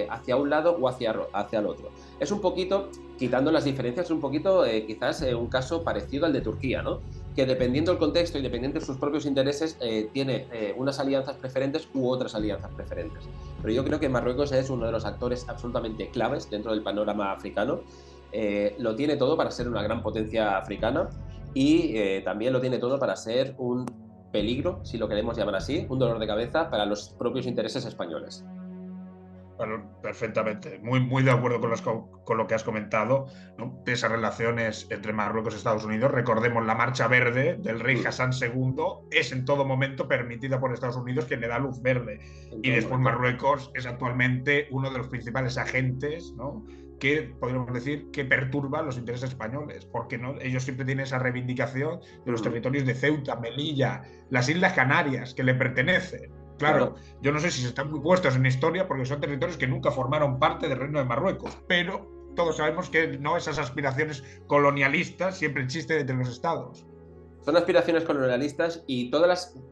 hacia un lado o hacia el otro. Es un poquito, quitando las diferencias, un poquito quizás un caso parecido al de Turquía, ¿no? Que dependiendo del contexto y dependiendo de sus propios intereses, tiene unas alianzas preferentes u otras alianzas preferentes. Pero yo creo que Marruecos es uno de los actores absolutamente claves dentro del panorama africano. Lo tiene todo para ser una gran potencia africana. Y también lo tiene todo para ser un peligro, si lo queremos llamar así, un dolor de cabeza para los propios intereses españoles. Bueno, perfectamente. Muy de acuerdo con lo que has comentado, ¿no? Esas relaciones entre Marruecos y Estados Unidos. Recordemos la Marcha Verde del rey Hassan II, es en todo momento permitida por Estados Unidos, quien le da luz verde. Y después Marruecos es actualmente uno de los principales agentes, ¿no?, que podríamos decir que perturba los intereses españoles, porque ¿no?, ellos siempre tienen esa reivindicación de los territorios de Ceuta, Melilla, las Islas Canarias, que le pertenecen. Claro, yo no sé si están muy puestos en historia porque son territorios que nunca formaron parte del Reino de Marruecos, pero todos sabemos que no, esas aspiraciones colonialistas siempre existen entre los estados. Son aspiraciones colonialistas y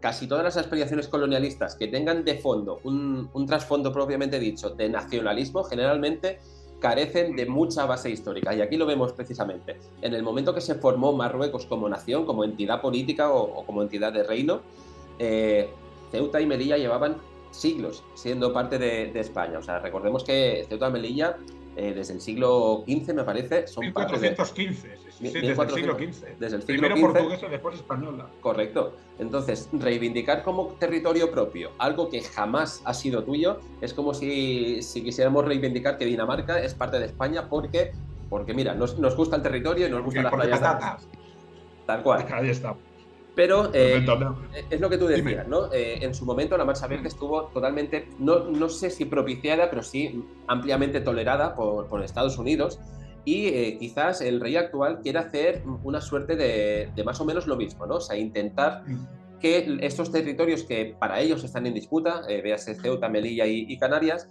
casi todas las aspiraciones colonialistas que tengan de fondo un trasfondo propiamente dicho de nacionalismo, generalmente carecen de mucha base histórica. Y aquí lo vemos precisamente. En el momento que se formó Marruecos como nación, como entidad política o como entidad de reino, Ceuta y Melilla llevaban siglos siendo parte de España. O sea, recordemos que Ceuta y Melilla, desde el siglo XV, me parece, son 1415, desde el siglo XV. Desde el siglo Primero portuguesa, después española. Correcto. Entonces, reivindicar como territorio propio algo que jamás ha sido tuyo es como si quisiéramos reivindicar que Dinamarca es parte de España porque mira, nos gusta el territorio y nos gustan las playas. Tal cual. Ahí está. Pero es lo que tú decías, ¿no? En su momento la Marcha Verde estuvo totalmente, no sé si propiciada, pero sí ampliamente tolerada por Estados Unidos, y quizás el rey actual quiere hacer una suerte de más o menos lo mismo, ¿no? O sea, intentar que estos territorios que para ellos están en disputa, véase Ceuta, Melilla y Canarias,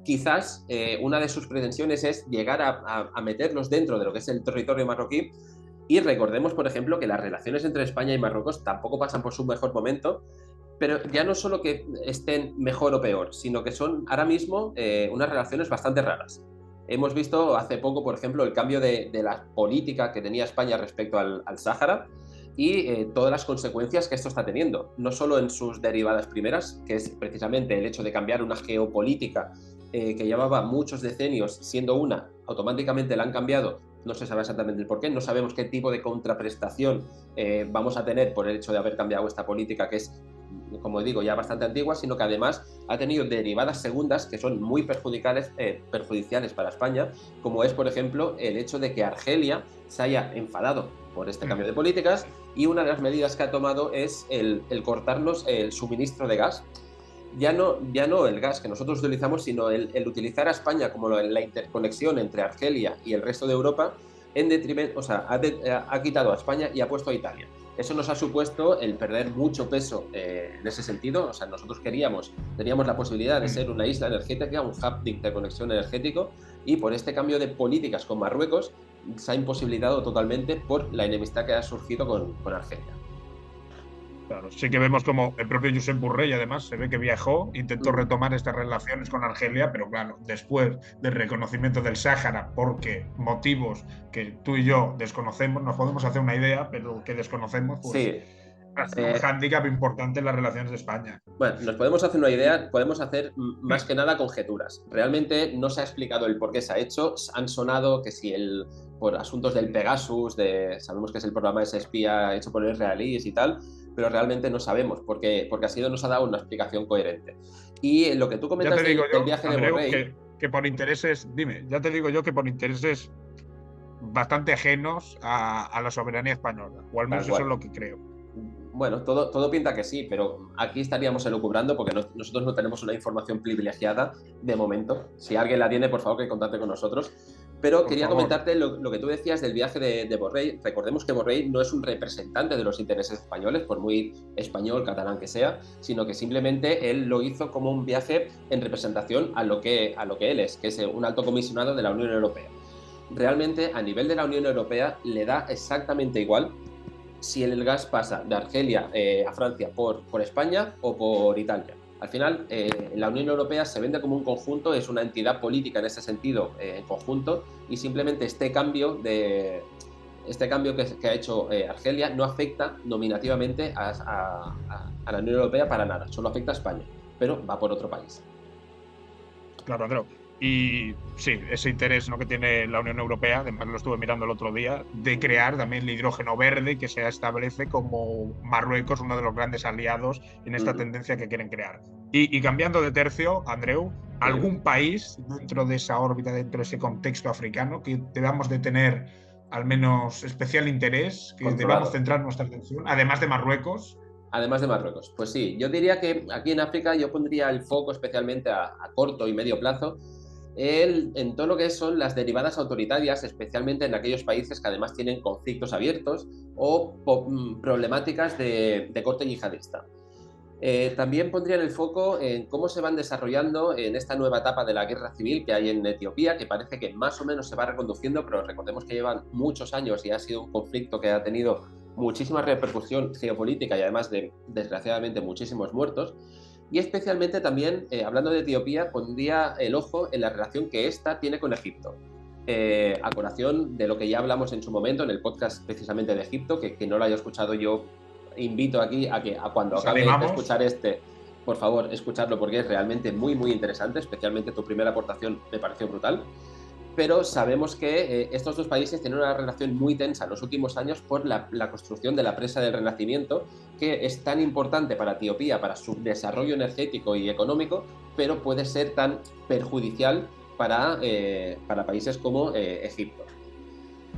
quizás una de sus pretensiones es llegar a meterlos dentro de lo que es el territorio marroquí. Y recordemos, por ejemplo, que las relaciones entre España y Marruecos tampoco pasan por su mejor momento, pero ya no solo que estén mejor o peor, sino que son ahora mismo unas relaciones bastante raras. Hemos visto hace poco, por ejemplo, el cambio de la política que tenía España respecto al Sáhara y todas las consecuencias que esto está teniendo, no solo en sus derivadas primeras, que es precisamente el hecho de cambiar una geopolítica que llevaba muchos decenios siendo una, automáticamente la han cambiado. No se sabe exactamente el porqué, no sabemos qué tipo de contraprestación vamos a tener por el hecho de haber cambiado esta política que es, como digo, ya bastante antigua, sino que además ha tenido derivadas segundas que son muy perjudiciales para España, como es, por ejemplo, el hecho de que Argelia se haya enfadado por este cambio de políticas y una de las medidas que ha tomado es el cortarnos el suministro de gas. Ya no el gas que nosotros utilizamos, sino el utilizar a España como la interconexión entre Argelia y el resto de Europa, en detrimento, o sea, ha quitado a España y ha puesto a Italia. Eso nos ha supuesto el perder mucho peso en ese sentido. O sea, nosotros teníamos la posibilidad de ser una isla energética, un hub de interconexión energético, y por este cambio de políticas con Marruecos se ha imposibilitado totalmente por la enemistad que ha surgido con Argelia. Claro, sí que vemos como el propio Josep Borrell, además, se ve que viajó, intentó retomar estas relaciones con Argelia, pero claro, después del reconocimiento del Sáhara, porque motivos que tú y yo desconocemos, nos podemos hacer una idea, pero que desconocemos, pues sí. Un hándicap importante en las relaciones de España. Bueno, nos podemos hacer una idea, podemos hacer más que nada conjeturas. Realmente no se ha explicado el por qué se ha hecho. Han sonado que si por asuntos del Pegasus, sabemos que es el programa ese espía hecho por israelíes y tal, pero realmente no sabemos porque así no nos ha dado una explicación coherente. Y lo que tú comentas del viaje de Borrell... Que por intereses, ya te digo yo que por intereses bastante ajenos a la soberanía española, o al menos eso es lo que creo. Bueno, todo pinta que sí, pero aquí estaríamos elucubrando porque nosotros no tenemos una información privilegiada de momento. Si alguien la tiene, por favor, que contacte con nosotros. Pero Por quería favor. comentarte lo que tú decías del viaje de Borrell. Recordemos que Borrell no es un representante de los intereses españoles, por muy español, catalán que sea, sino que simplemente él lo hizo como un viaje en representación a lo que él es, que es un alto comisionado de la Unión Europea. Realmente, a nivel de la Unión Europea, le da exactamente igual si el gas pasa de Argelia a Francia por España o por Italia. Al final, la Unión Europea se vende como un conjunto, es una entidad política en ese sentido en conjunto, y simplemente este cambio que ha hecho Argelia no afecta nominativamente a la Unión Europea para nada, solo afecta a España, pero va por otro país. Claro, Andreu. Y sí, ese interés, ¿no?, que tiene la Unión Europea, además lo estuve mirando el otro día, de crear también el hidrógeno verde, que se establece como Marruecos uno de los grandes aliados en esta tendencia que quieren crear. Y cambiando de tercio, Andreu, ¿algún país dentro de esa órbita, dentro de ese contexto africano, que debamos de tener al menos especial interés, que debamos centrar nuestra atención, además de Marruecos? Además de Marruecos, pues sí, yo diría que aquí en África yo pondría el foco especialmente a corto y medio plazo en todo lo que son las derivadas autoritarias, especialmente en aquellos países que además tienen conflictos abiertos o problemáticas de corte yihadista. También pondrían el foco en cómo se van desarrollando en esta nueva etapa de la guerra civil que hay en Etiopía, que parece que más o menos se va reconduciendo, pero recordemos que llevan muchos años y ha sido un conflicto que ha tenido muchísima repercusión geopolítica y además de, desgraciadamente, muchísimos muertos. Y especialmente también, hablando de Etiopía, pondría el ojo en la relación que ésta tiene con Egipto. A colación de lo que ya hablamos en su momento en el podcast precisamente de Egipto, que no lo haya escuchado, yo invito aquí a que cuando acabe de escuchar por favor, escucharlo porque es realmente muy, muy interesante, especialmente tu primera aportación me pareció brutal. Pero sabemos que estos dos países tienen una relación muy tensa en los últimos años por la construcción de la presa del Renacimiento, que es tan importante para Etiopía, para su desarrollo energético y económico, pero puede ser tan perjudicial para países como Egipto.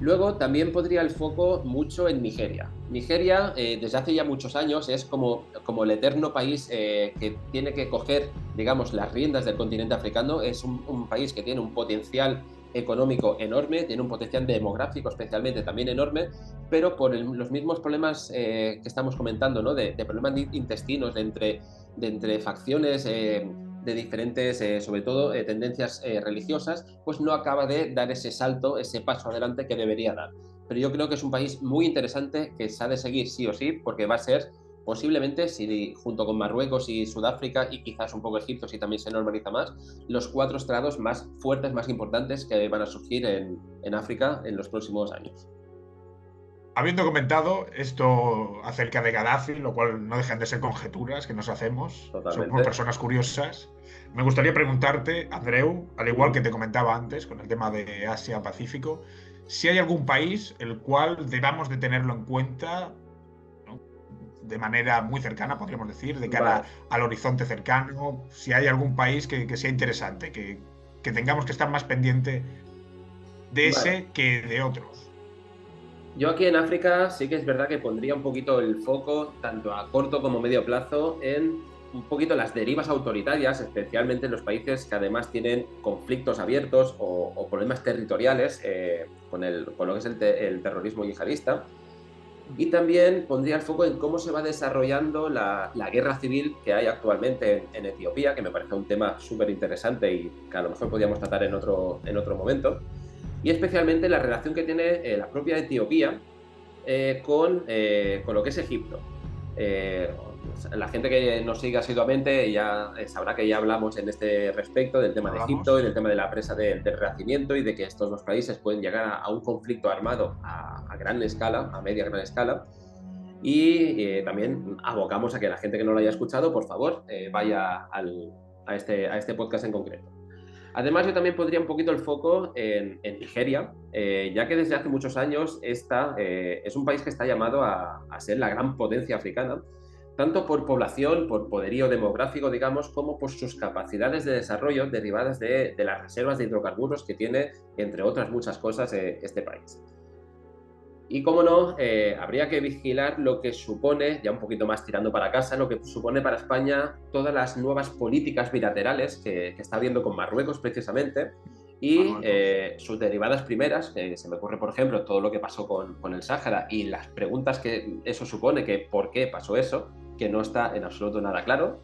Luego también pondría el foco mucho en Nigeria. Nigeria, desde hace ya muchos años, es como el eterno país que tiene que coger, digamos, las riendas del continente africano. Es un país que tiene un potencial económico enorme, tiene un potencial demográfico especialmente también enorme, pero por los mismos problemas que estamos comentando, ¿no? de problemas intestinos, de entre facciones de diferentes, sobre todo, tendencias religiosas, pues no acaba de dar ese salto, ese paso adelante que debería dar. Pero yo creo que es un país muy interesante que se ha de seguir sí o sí, porque va a ser posiblemente, si junto con Marruecos y Sudáfrica y quizás un poco Egipto, si también se normaliza más, los 4 estrados más fuertes, más importantes que van a surgir en África en los próximos años. Habiendo comentado esto acerca de Gaddafi, lo cual no dejan de ser conjeturas que nos hacemos, Totalmente. somos personas curiosas, me gustaría preguntarte, Andreu, al igual que te comentaba antes con el tema de Asia-Pacífico, si hay algún país el cual debamos de tenerlo en cuenta, ¿no?, de manera muy cercana, podríamos decir, de cara al horizonte cercano, si hay algún país que sea interesante, que tengamos que estar más pendiente de ese que de otros. Yo aquí en África sí que es verdad que pondría un poquito el foco, tanto a corto como medio plazo, en un poquito las derivas autoritarias, especialmente en los países que además tienen conflictos abiertos o problemas territoriales con lo que es el terrorismo yihadista. Y también pondría el foco en cómo se va desarrollando la guerra civil que hay actualmente en Etiopía, que me parece un tema súper interesante y que a lo mejor podríamos tratar en otro momento. Y especialmente la relación que tiene la propia Etiopía con lo que es Egipto. La gente que nos sigue asiduamente ya sabrá que ya hablamos en este respecto del tema de Egipto y del tema de la presa del Renacimiento y de que estos dos países pueden llegar a un conflicto armado a gran escala, a media gran escala. Y también abocamos a que la gente que no lo haya escuchado, por favor, vaya a este podcast en concreto. Además, yo también pondría un poquito el foco en Nigeria, ya que desde hace muchos años es un país que está llamado a ser la gran potencia africana, tanto por población, por poderío demográfico, digamos, como por sus capacidades de desarrollo derivadas de las reservas de hidrocarburos que tiene, entre otras muchas cosas, este país. Y cómo no, habría que vigilar lo que supone, ya un poquito más tirando para casa, lo que supone para España todas las nuevas políticas bilaterales que está habiendo con Marruecos precisamente y sus derivadas primeras, que se me ocurre por ejemplo todo lo que pasó con el Sáhara y las preguntas que eso supone, que por qué pasó eso, que no está en absoluto nada claro,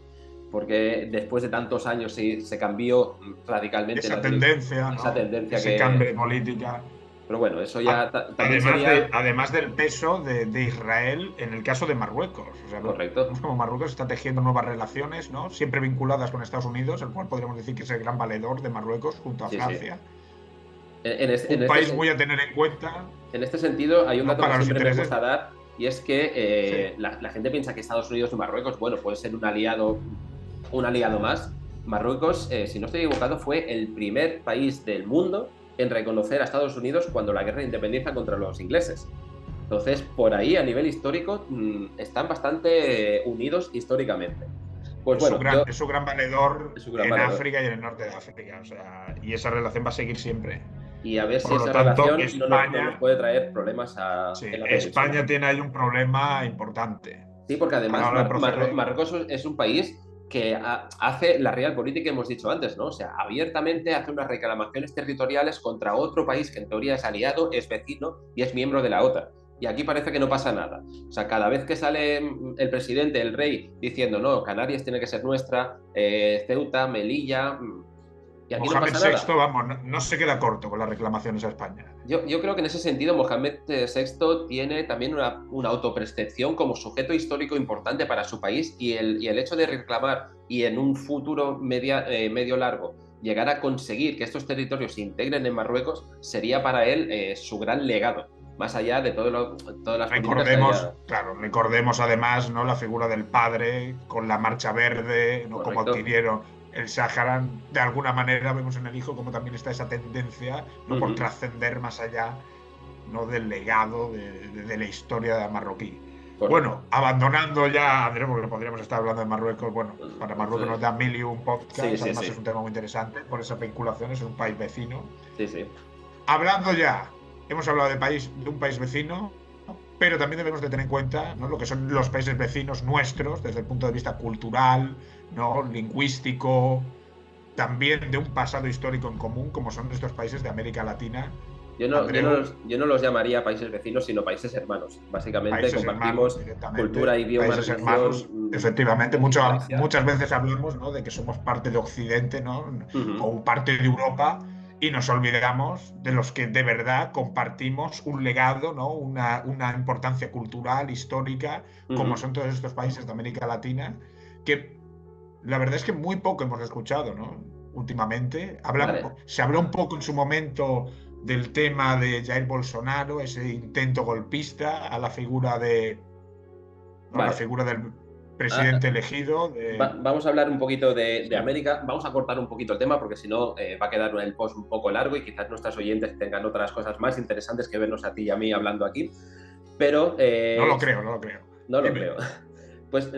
porque después de tantos años se cambió radicalmente esa tendencia, esa tendencia ese cambio de política. Pero bueno, eso ya también además del peso de Israel en el caso de Marruecos. O sea, correcto. Como Marruecos está tejiendo nuevas relaciones, ¿no? Siempre vinculadas con Estados Unidos, el cual podríamos decir que es el gran valedor de Marruecos junto a Francia. Sí. Un país muy a tener en cuenta. En este sentido, hay un dato que siempre me gusta dar, y es que la gente piensa que Estados Unidos y Marruecos, bueno, puede ser un aliado más. Marruecos, si no estoy equivocado, fue el primer país del mundo en reconocer a Estados Unidos cuando la guerra de independencia contra los ingleses. Entonces, por ahí, a nivel histórico, están bastante unidos históricamente. Pues es su gran valedor en África y en el norte de África. O sea, y esa relación va a seguir siempre. Y a ver si esa relación no nos puede traer problemas a... Sí, España tiene ahí un problema importante. Sí, porque además Marruecos es un país que hace la realpolitik que hemos dicho antes, ¿no? O sea, abiertamente hace unas reclamaciones territoriales contra otro país que en teoría es aliado, es vecino y es miembro de la OTAN. Y aquí parece que no pasa nada. O sea, cada vez que sale el presidente, el rey, diciendo, no, Canarias tiene que ser nuestra, Ceuta, Melilla... Y aquí Mohamed no pasa VI, vamos, no se queda corto con las reclamaciones a España. Yo creo que en ese sentido Mohamed VI tiene también una autopercepción como sujeto histórico importante para su país y el hecho de reclamar y en un futuro medio largo llegar a conseguir que estos territorios se integren en Marruecos sería para él su gran legado, más allá de todas las recordemos además, ¿no?, la figura del padre con la Marcha Verde, ¿no?, como adquirieron el Sáhara. De alguna manera vemos en el hijo como también está esa tendencia, ¿no?, por trascender más allá, ¿no?, del legado de la historia marroquí. Correcto. Bueno, abandonando ya, Andrés, porque podríamos estar hablando de Marruecos. Bueno, para Marruecos nos da mil y un podcast. Además es un tema muy interesante por esa vinculación, es un país vecino. Sí. Hablando ya, hemos hablado de un país vecino, pero también debemos de tener en cuenta, ¿no?, lo que son los países vecinos nuestros desde el punto de vista cultural, ¿no?, lingüístico, también de un pasado histórico en común, como son estos países de América Latina. Yo no los llamaría países vecinos, sino países hermanos. Básicamente países compartimos cultura, idioma, países hermanos, efectivamente. Muchas veces hablamos, ¿no?, de que somos parte de Occidente, ¿no?, o parte de Europa, y nos olvidamos de los que de verdad compartimos un legado, ¿no?, una importancia cultural, histórica, como son todos estos países de América Latina, que la verdad es que muy poco hemos escuchado, ¿no?, últimamente. Se habló un poco en su momento del tema de Jair Bolsonaro, ese intento golpista a la figura del presidente elegido. Vamos a hablar un poquito de América. Vamos a cortar un poquito el tema porque si no va a quedar el post un poco largo y quizás nuestros oyentes tengan otras cosas más interesantes que vernos a ti y a mí hablando aquí. Pero no lo creo. Pues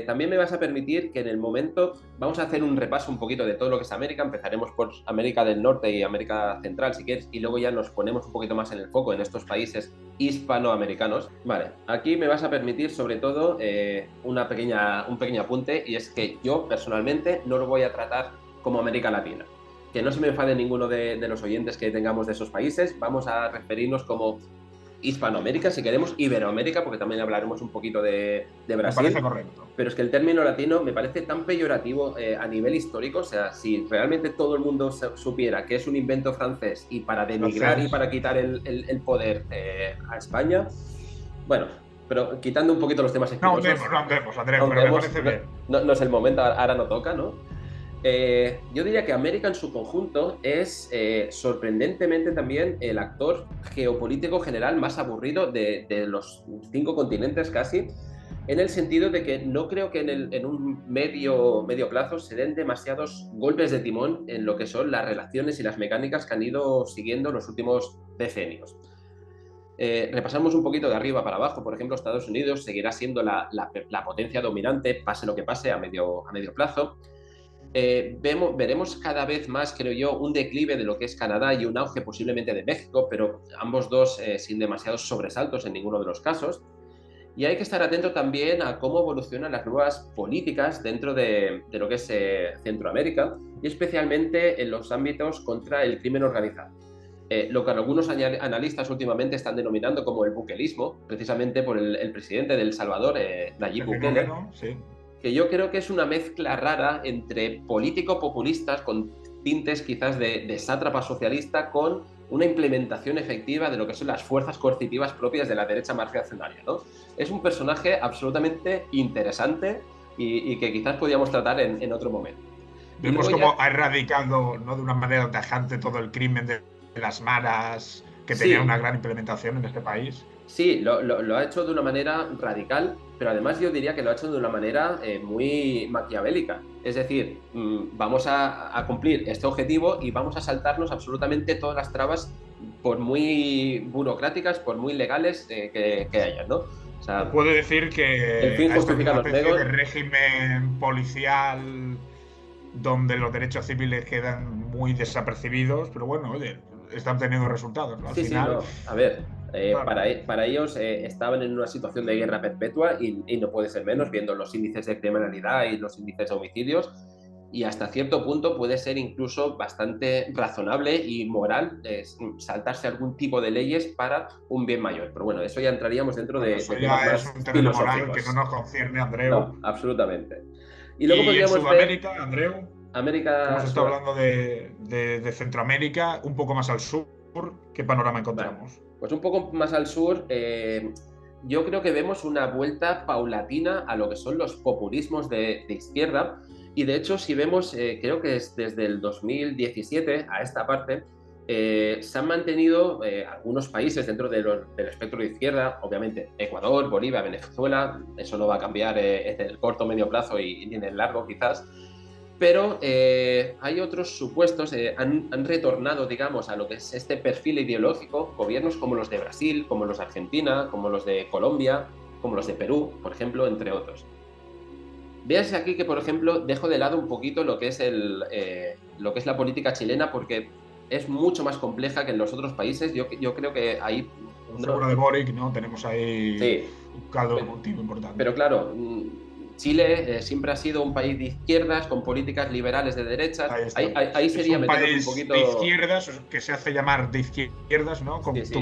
también me vas a permitir que en el momento vamos a hacer un repaso un poquito de todo lo que es América. Empezaremos por América del Norte y América Central, si quieres, y luego ya nos ponemos un poquito más en el foco en estos países hispanoamericanos. Vale, aquí me vas a permitir sobre todo un pequeño apunte, y es que yo personalmente no lo voy a tratar como América Latina. Que no se me enfade ninguno de los oyentes que tengamos de esos países. Vamos a referirnos como Hispanoamérica, si queremos, Iberoamérica, porque también hablaremos un poquito de Brasil. Me parece correcto. Pero es que el término latino me parece tan peyorativo a nivel histórico. O sea, si realmente todo el mundo supiera que es un invento francés y para denigrar y para quitar el poder a España, bueno, pero quitando un poquito los temas espinosos. No andemos, Andrés, pero me parece bien. No es el momento, ahora no toca, ¿no? Yo diría que América en su conjunto es sorprendentemente también el actor geopolítico general más aburrido de los 5 continentes casi, en el sentido de que no creo que en un medio plazo se den demasiados golpes de timón en lo que son las relaciones y las mecánicas que han ido siguiendo los últimos decenios. Repasamos un poquito de arriba para abajo. Por ejemplo, Estados Unidos seguirá siendo la potencia dominante, pase lo que pase, a medio plazo. Veremos cada vez más, creo yo, un declive de lo que es Canadá y un auge posiblemente de México, pero ambos dos sin demasiados sobresaltos en ninguno de los casos. Y hay que estar atento también a cómo evolucionan las nuevas políticas dentro de lo que es Centroamérica, y especialmente en los ámbitos contra el crimen organizado. Lo que algunos analistas últimamente están denominando como el buquelismo, precisamente por el presidente de El Salvador, Nayib Bukele, sí, que yo creo que es una mezcla rara entre político-populistas con tintes quizás de sátrapa socialista, con una implementación efectiva de lo que son las fuerzas coercitivas propias de la derecha más reaccionaria, ¿no? Es un personaje absolutamente interesante y que quizás podíamos tratar en otro momento. Vemos cómo ha erradicado, ¿no?, de una manera tajante todo el crimen de las maras, que Sí. tenía una gran implementación en este país. Sí, lo ha hecho de una manera radical, pero además yo diría que lo ha hecho de una manera muy maquiavélica. Es decir, vamos a cumplir este objetivo y vamos a saltarnos absolutamente todas las trabas, por muy burocráticas, por muy legales que hayan, ¿no? O sea, puede decir que el fin justifica los medios. de régimen policial donde los derechos civiles quedan muy desapercibidos, pero bueno, oye, están teniendo resultados, ¿no? Al final, Sí, no. A ver, claro. para ellos estaban en una situación de guerra perpetua y no puede ser menos, viendo los índices de criminalidad y los índices de homicidios, y hasta cierto punto puede ser incluso bastante razonable y moral saltarse algún tipo de leyes para un bien mayor. Pero bueno, eso ya entraríamos dentro de Eso temas ya es más un terreno moral que filosóficos. no nos concierne, Andreu. No, absolutamente. Y luego Y en podríamos ver Sudamérica, Andreu, hemos América. estado hablando de Centroamérica, un poco más al sur, ¿qué panorama encontramos? Vale. Pues un poco más al sur, yo creo que vemos una vuelta paulatina a lo que son los populismos de izquierda, y de hecho si vemos, creo que es desde el 2017 a esta parte, se han mantenido algunos países dentro del espectro de izquierda, obviamente Ecuador, Bolivia, Venezuela, eso no va a cambiar en el corto, medio plazo y ni en el largo quizás. Pero hay otros supuestos, han retornado, digamos, a lo que es este perfil ideológico, gobiernos como los de Brasil, como los de Argentina, como los de Colombia, como los de Perú, por ejemplo, entre otros. Véase aquí que, por ejemplo, dejo de lado un poquito lo que es la política chilena, porque es mucho más compleja que en los otros países. Yo creo que hay... Seguro de Boric, ¿no? Tenemos ahí Sí, un caldo cultivo importante. pero claro, Chile siempre ha sido un país de izquierdas, con políticas liberales de derechas. Ahí sería meternos un poquito... de izquierdas, que se hace llamar de izquierdas, ¿no? Sí, sí,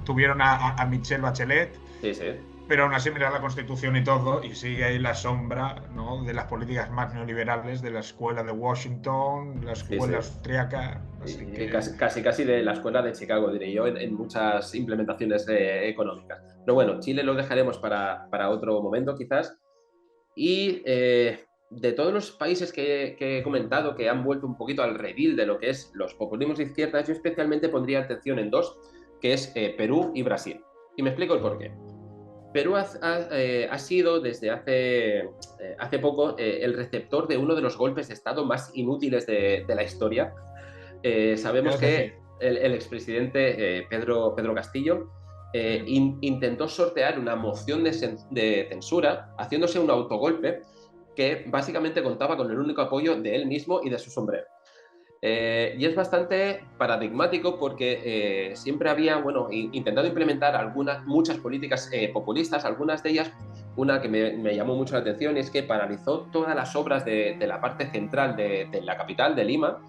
tuvieron a Michelle Bachelet, sí, sí. pero aún así mira la Constitución y todo, y sigue ahí la sombra, ¿no?, de las políticas más neoliberales de la escuela de Washington, la escuela austríaca. Casi de la escuela de Chicago, diré yo, en muchas implementaciones económicas. Pero bueno, Chile lo dejaremos para otro momento quizás. Y de todos los países que he comentado, que han vuelto un poquito al redil de lo que es los populismos de izquierdas, yo especialmente pondría atención en dos, que es Perú y Brasil. Y me explico el porqué. Perú ha sido desde hace poco el receptor de uno de los golpes de Estado más inútiles de la historia. Sabemos que el expresidente Pedro Castillo intentó sortear una moción de censura haciéndose un autogolpe que básicamente contaba con el único apoyo de él mismo y de su sombrero. Y es bastante paradigmático porque siempre había intentado implementar muchas políticas populistas, algunas de ellas, una que me llamó mucho la atención, es que paralizó todas las obras de la parte central de la capital, de Lima,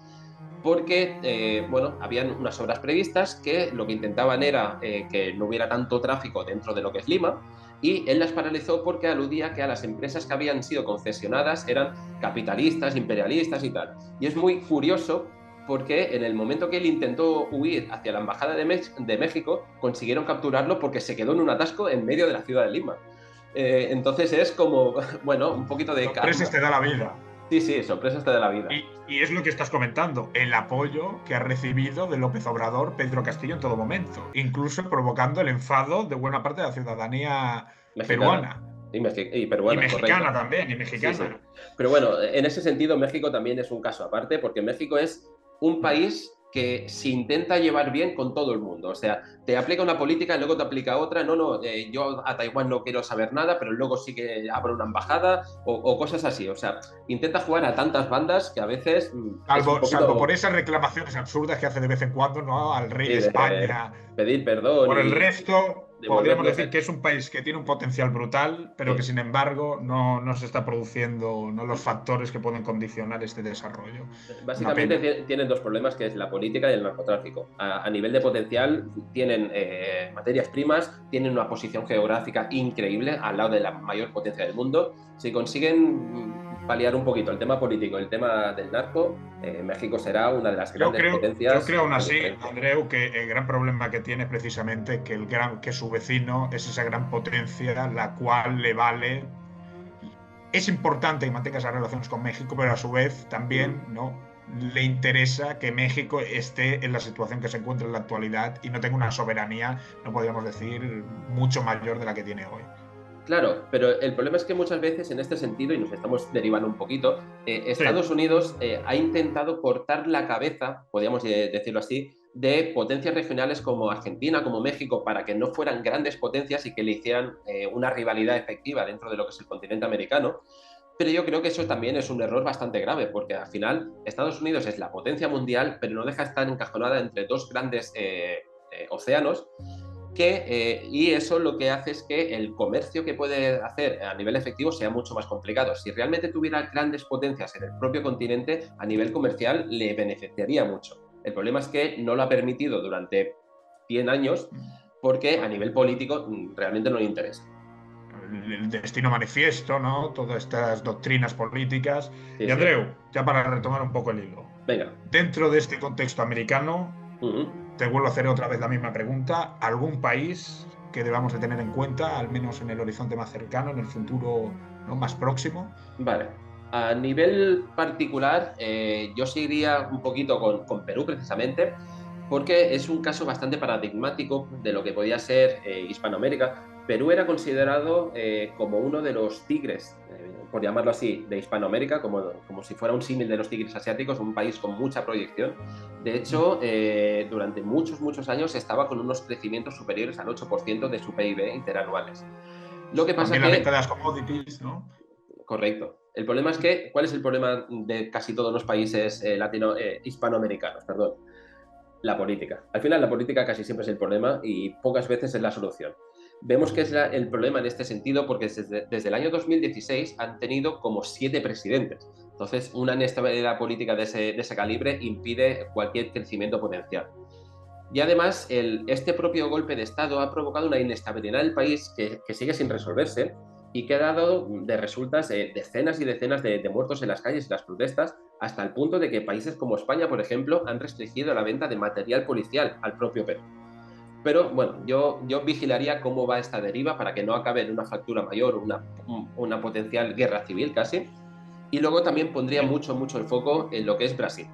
porque habían unas obras previstas que lo que intentaban era que no hubiera tanto tráfico dentro de lo que es Lima, y él las paralizó porque aludía que a las empresas que habían sido concesionadas eran capitalistas, imperialistas y tal. Y es muy curioso porque en el momento que él intentó huir hacia la embajada de México, consiguieron capturarlo porque se quedó en un atasco en medio de la ciudad de Lima. Entonces es como, un poquito de... Sorpresas te da la vida. Sí, sorpresas te da la vida. Y es lo que estás comentando, el apoyo que ha recibido de López Obrador Pedro Castillo en todo momento, incluso provocando el enfado de buena parte de la ciudadanía peruana. Y peruana, y mexicana, correcto. También, y mexicana. Sí. Pero bueno, en ese sentido México también es un caso aparte, porque México es un país que se intenta llevar bien con todo el mundo. O sea, te aplica una política y luego te aplica otra. No, yo a Taiwán no quiero saber nada, pero luego sí que abro una embajada o cosas así. O sea, intenta jugar a tantas bandas que a veces es un Salvo por poquito esas reclamaciones absurdas que hace de vez en cuando, ¿no? Al rey de de España. pedir perdón Por el y resto, podríamos devolvernos. decir que es un país que tiene un potencial brutal, pero que Sí. sin embargo no se está produciendo, ¿no?, los factores que pueden condicionar este desarrollo. Una Básicamente pena. tienen dos problemas, que es la política y el narcotráfico. A nivel de potencial, tienen materias primas, tienen una posición geográfica increíble al lado de la mayor potencia del mundo. Si consiguen paliar un poquito el tema político, el tema del narco, México será una de las grandes Yo potencias creo aún con así, diferencia. Andreu, que el gran problema que tiene es precisamente que su vecino es esa gran potencia, la cual le vale. Es importante que mantenga esas relaciones con México, pero a su vez Mm. también, ¿no?, le interesa que México esté en la situación que se encuentra en la actualidad y no tenga una soberanía, no podríamos decir, mucho mayor de la que tiene hoy. Claro, pero el problema es que muchas veces en este sentido, y nos estamos derivando un poquito, Sí, Estados Unidos ha intentado cortar la cabeza, podríamos decirlo así, de potencias regionales como Argentina, como México, para que no fueran grandes potencias y que le hicieran una rivalidad efectiva dentro de lo que es el continente americano. Pero yo creo que eso también es un error bastante grave, porque al final Estados Unidos es la potencia mundial, pero no deja de estar encajonada entre dos grandes océanos y eso lo que hace es que el comercio que puede hacer a nivel efectivo sea mucho más complicado. Si realmente tuviera grandes potencias en el propio continente, a nivel comercial le beneficiaría mucho. El problema es que no lo ha permitido durante 100 años porque a nivel político realmente no le interesa. el destino manifiesto, ¿no? Todas estas doctrinas políticas. Sí, Y sí. Andreu, ya para retomar un poco el hilo, Venga. dentro de este contexto americano, te vuelvo a hacer otra vez la misma pregunta. ¿Algún país que debamos de tener en cuenta, al menos en el horizonte más cercano, en el futuro, ¿no?, más próximo? Vale. A nivel particular, yo seguiría un poquito con Perú precisamente, porque es un caso bastante paradigmático de lo que podía ser Hispanoamérica. Perú era considerado como uno de los tigres, por llamarlo así, de Hispanoamérica, como si fuera un símil de los tigres asiáticos, un país con mucha proyección. De hecho, durante muchos años estaba con unos crecimientos superiores al 8% de su PIB interanuales. Lo que pasa También la venta que de las commodities, ¿no? correcto. El problema es que, ¿cuál es el problema de casi todos los países hispanoamericanos? Perdón. La política. Al final, la política casi siempre es el problema y pocas veces es la solución. Vemos que es el problema en este sentido porque desde el año 2016 han tenido como 7 presidentes. Entonces, una inestabilidad política de ese calibre impide cualquier crecimiento potencial. Y además, este propio golpe de Estado ha provocado una inestabilidad del país que sigue sin resolverse y que ha dado de resultas decenas y decenas de muertos en las calles y las protestas, hasta el punto de que países como España, por ejemplo, han restringido la venta de material policial al propio Perú. Pero bueno, yo vigilaría cómo va esta deriva para que no acabe en una fractura mayor, una potencial guerra civil casi. Y luego también pondría mucho el foco en lo que es Brasil.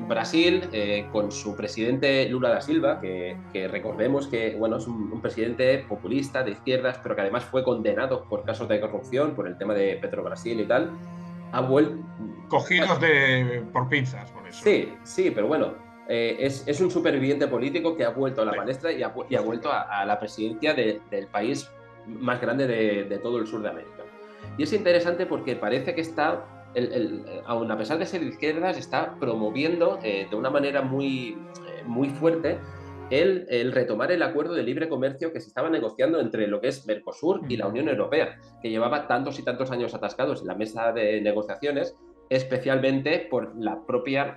Brasil, con su presidente Lula da Silva, que recordemos que bueno, es un presidente populista de izquierdas, pero que además fue condenado por casos de corrupción, por el tema de Petrobrasil y tal, ha vuelto... Cogidos por pinzas, por eso. Sí, pero bueno, es un superviviente político que ha vuelto a la palestra y ha vuelto a la presidencia del país más grande de todo el sur de América. Y es interesante porque parece que está... aun a pesar de ser de izquierdas, está promoviendo de una manera muy fuerte el retomar el acuerdo de libre comercio que se estaba negociando entre lo que es Mercosur y la Unión Europea, que llevaba tantos y tantos años atascados en la mesa de negociaciones, especialmente por las propias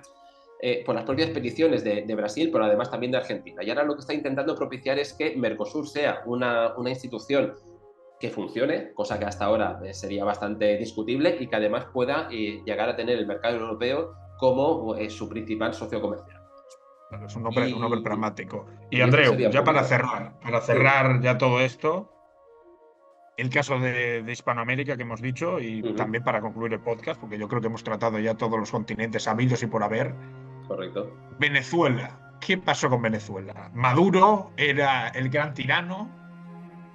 peticiones de Brasil, pero además también de Argentina. Y ahora lo que está intentando propiciar es que Mercosur sea una institución que funcione, cosa que hasta ahora sería bastante discutible, y que además pueda llegar a tener el mercado europeo como su principal socio comercial. Bueno, es un hombre pragmático. Y Y eso Andreu, sería un ya para poquito. cerrar Sí. ya todo esto, el caso de Hispanoamérica que hemos dicho, y también para concluir el podcast, porque yo creo que hemos tratado ya todos los continentes habidos y por haber. Correcto. Venezuela. ¿Qué pasó con Venezuela? Maduro era el gran tirano.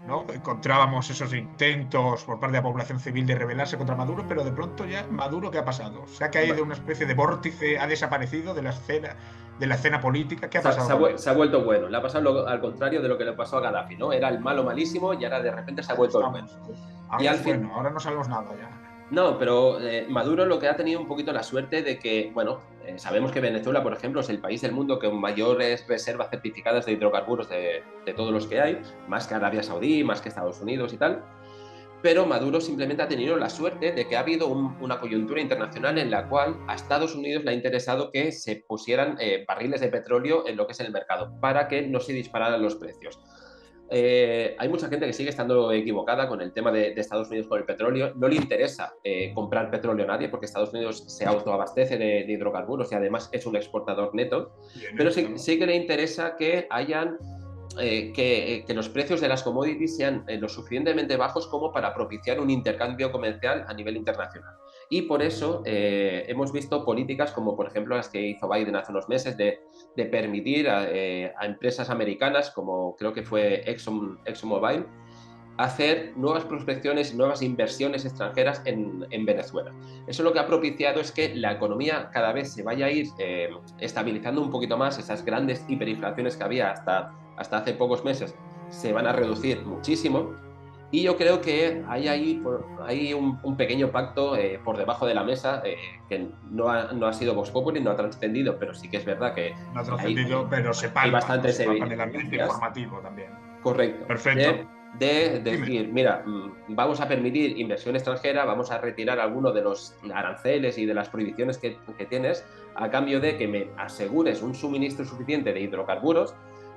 ¿no? Encontrábamos esos intentos por parte de la población civil de rebelarse contra Maduro, pero de pronto ya Maduro, ¿qué ha pasado? ¿Se ha caído Bueno, una especie de vórtice, ha desaparecido de la escena política? ¿Qué ha pasado con él? se ha vuelto bueno. Le ha pasado al contrario de lo que le pasó a Gaddafi, ¿no? Era el malo malísimo y ahora de repente se ha Ahí vuelto el bueno. estamos. Y Ahora al es fin, bueno, ahora no sabemos nada ya. no, pero Maduro lo que ha tenido un poquito la suerte de que, bueno, sabemos que Venezuela, por ejemplo, es el país del mundo con mayores reservas certificadas de hidrocarburos de todos los que hay, más que Arabia Saudí, más que Estados Unidos y tal. Pero Maduro simplemente ha tenido la suerte de que ha habido una coyuntura internacional en la cual a Estados Unidos le ha interesado que se pusieran barriles de petróleo en lo que es el mercado para que no se dispararan los precios. Hay mucha gente que sigue estando equivocada con el tema de Estados Unidos con el petróleo. No le interesa comprar petróleo a nadie porque Estados Unidos se autoabastece de hidrocarburos y además es un exportador neto. Bien, Pero claro. sí que le interesa que hayan que los precios de las commodities sean lo suficientemente bajos como para propiciar un intercambio comercial a nivel internacional. Y por eso hemos visto políticas como, por ejemplo, las que hizo Biden hace unos meses de permitir a empresas americanas, como creo que fue ExxonMobil, hacer nuevas prospecciones, nuevas inversiones extranjeras en Venezuela. Eso lo que ha propiciado es que la economía cada vez se vaya a ir estabilizando un poquito más. Esas grandes hiperinflaciones que había hasta hace pocos meses se van a reducir muchísimo. Y yo creo que hay un pequeño pacto por debajo de la mesa que no ha sido Vox Populi, no ha trascendido, pero sí que es verdad que No ha trascendido, pero se hay palpa, ¿no? bastantes Se palpa en el ambiente evidencias. informativo también. Correcto. Perfecto. De Dime. decir, mira, vamos a permitir inversión extranjera, vamos a retirar algunos de los aranceles y de las prohibiciones que tienes a cambio de que me asegures un suministro suficiente de hidrocarburos.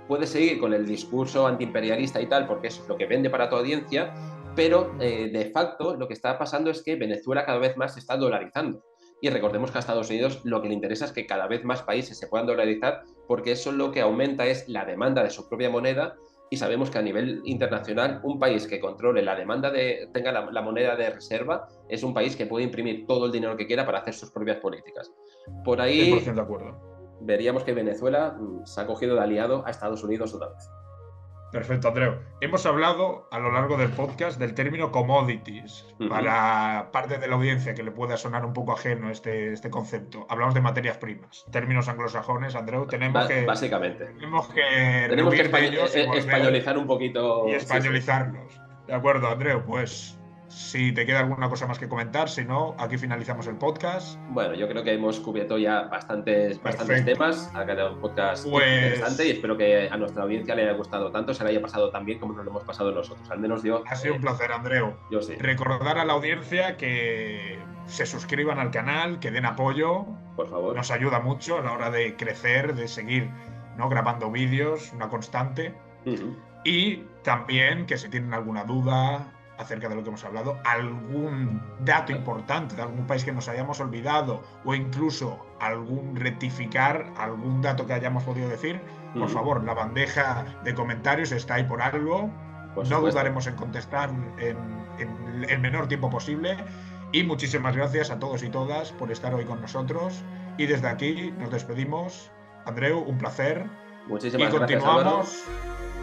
Puedes seguir con el discurso antiimperialista y tal, porque eso es lo que vende para tu audiencia, pero de facto lo que está pasando es que Venezuela cada vez más se está dolarizando. Y recordemos que a Estados Unidos lo que le interesa es que cada vez más países se puedan dolarizar, porque eso lo que aumenta es la demanda de su propia moneda. Y sabemos que a nivel internacional, un país que controle la demanda, tenga la moneda de reserva, es un país que puede imprimir todo el dinero que quiera para hacer sus propias políticas. Por ahí 100% de acuerdo. veríamos que Venezuela se ha cogido de aliado a Estados Unidos otra vez. Perfecto, Andreu. Hemos hablado a lo largo del podcast del término commodities. Para parte de la audiencia que le pueda sonar un poco ajeno este concepto, hablamos de materias primas. Términos anglosajones, Andreu, Básicamente. Tenemos que españolizar un poquito. Y españolizarlos. Sí. De acuerdo, Andreu, pues si te queda alguna cosa más que comentar, si no, aquí finalizamos el podcast. Bueno, yo creo que hemos cubierto ya bastantes temas. Ha quedado un podcast interesante y espero que a nuestra audiencia le haya gustado tanto, se le haya pasado tan bien como nos lo hemos pasado nosotros. Al menos yo. Ha sido un placer, Andreu. Yo sí. Recordar a la audiencia que se suscriban al canal, que den apoyo. Por favor. Nos ayuda mucho a la hora de crecer, de seguir, ¿no?, grabando vídeos, una constante. Y también que si tienen alguna duda acerca de lo que hemos hablado, algún dato importante de algún país que nos hayamos olvidado o incluso rectificar algún dato que hayamos podido decir, por favor, la bandeja de comentarios está ahí por algo. No dudaremos en contestar en el menor tiempo posible. Y muchísimas gracias a todos y todas por estar hoy con nosotros. Y desde aquí nos despedimos. Andreu, un placer. Muchísimas gracias, continuamos.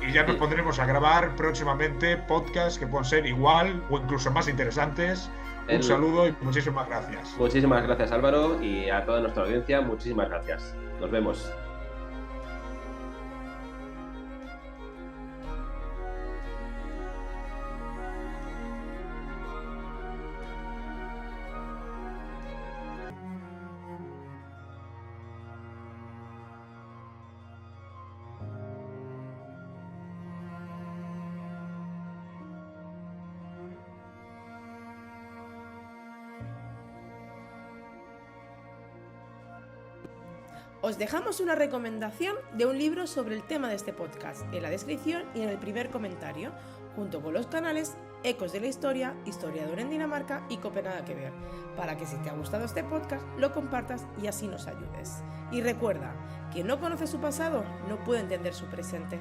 Y ya nos pondremos a grabar próximamente podcasts que puedan ser igual o incluso más interesantes. Un saludo y muchísimas gracias. Muchísimas gracias, Álvaro, y a toda nuestra audiencia, muchísimas gracias. Nos vemos. Os dejamos una recomendación de un libro sobre el tema de este podcast en la descripción y en el primer comentario, junto con los canales Ecos de la Historia, Historiador en Dinamarca y Copenhague que ver, para que si te ha gustado este podcast lo compartas y así nos ayudes. Y recuerda, quien no conoce su pasado no puede entender su presente.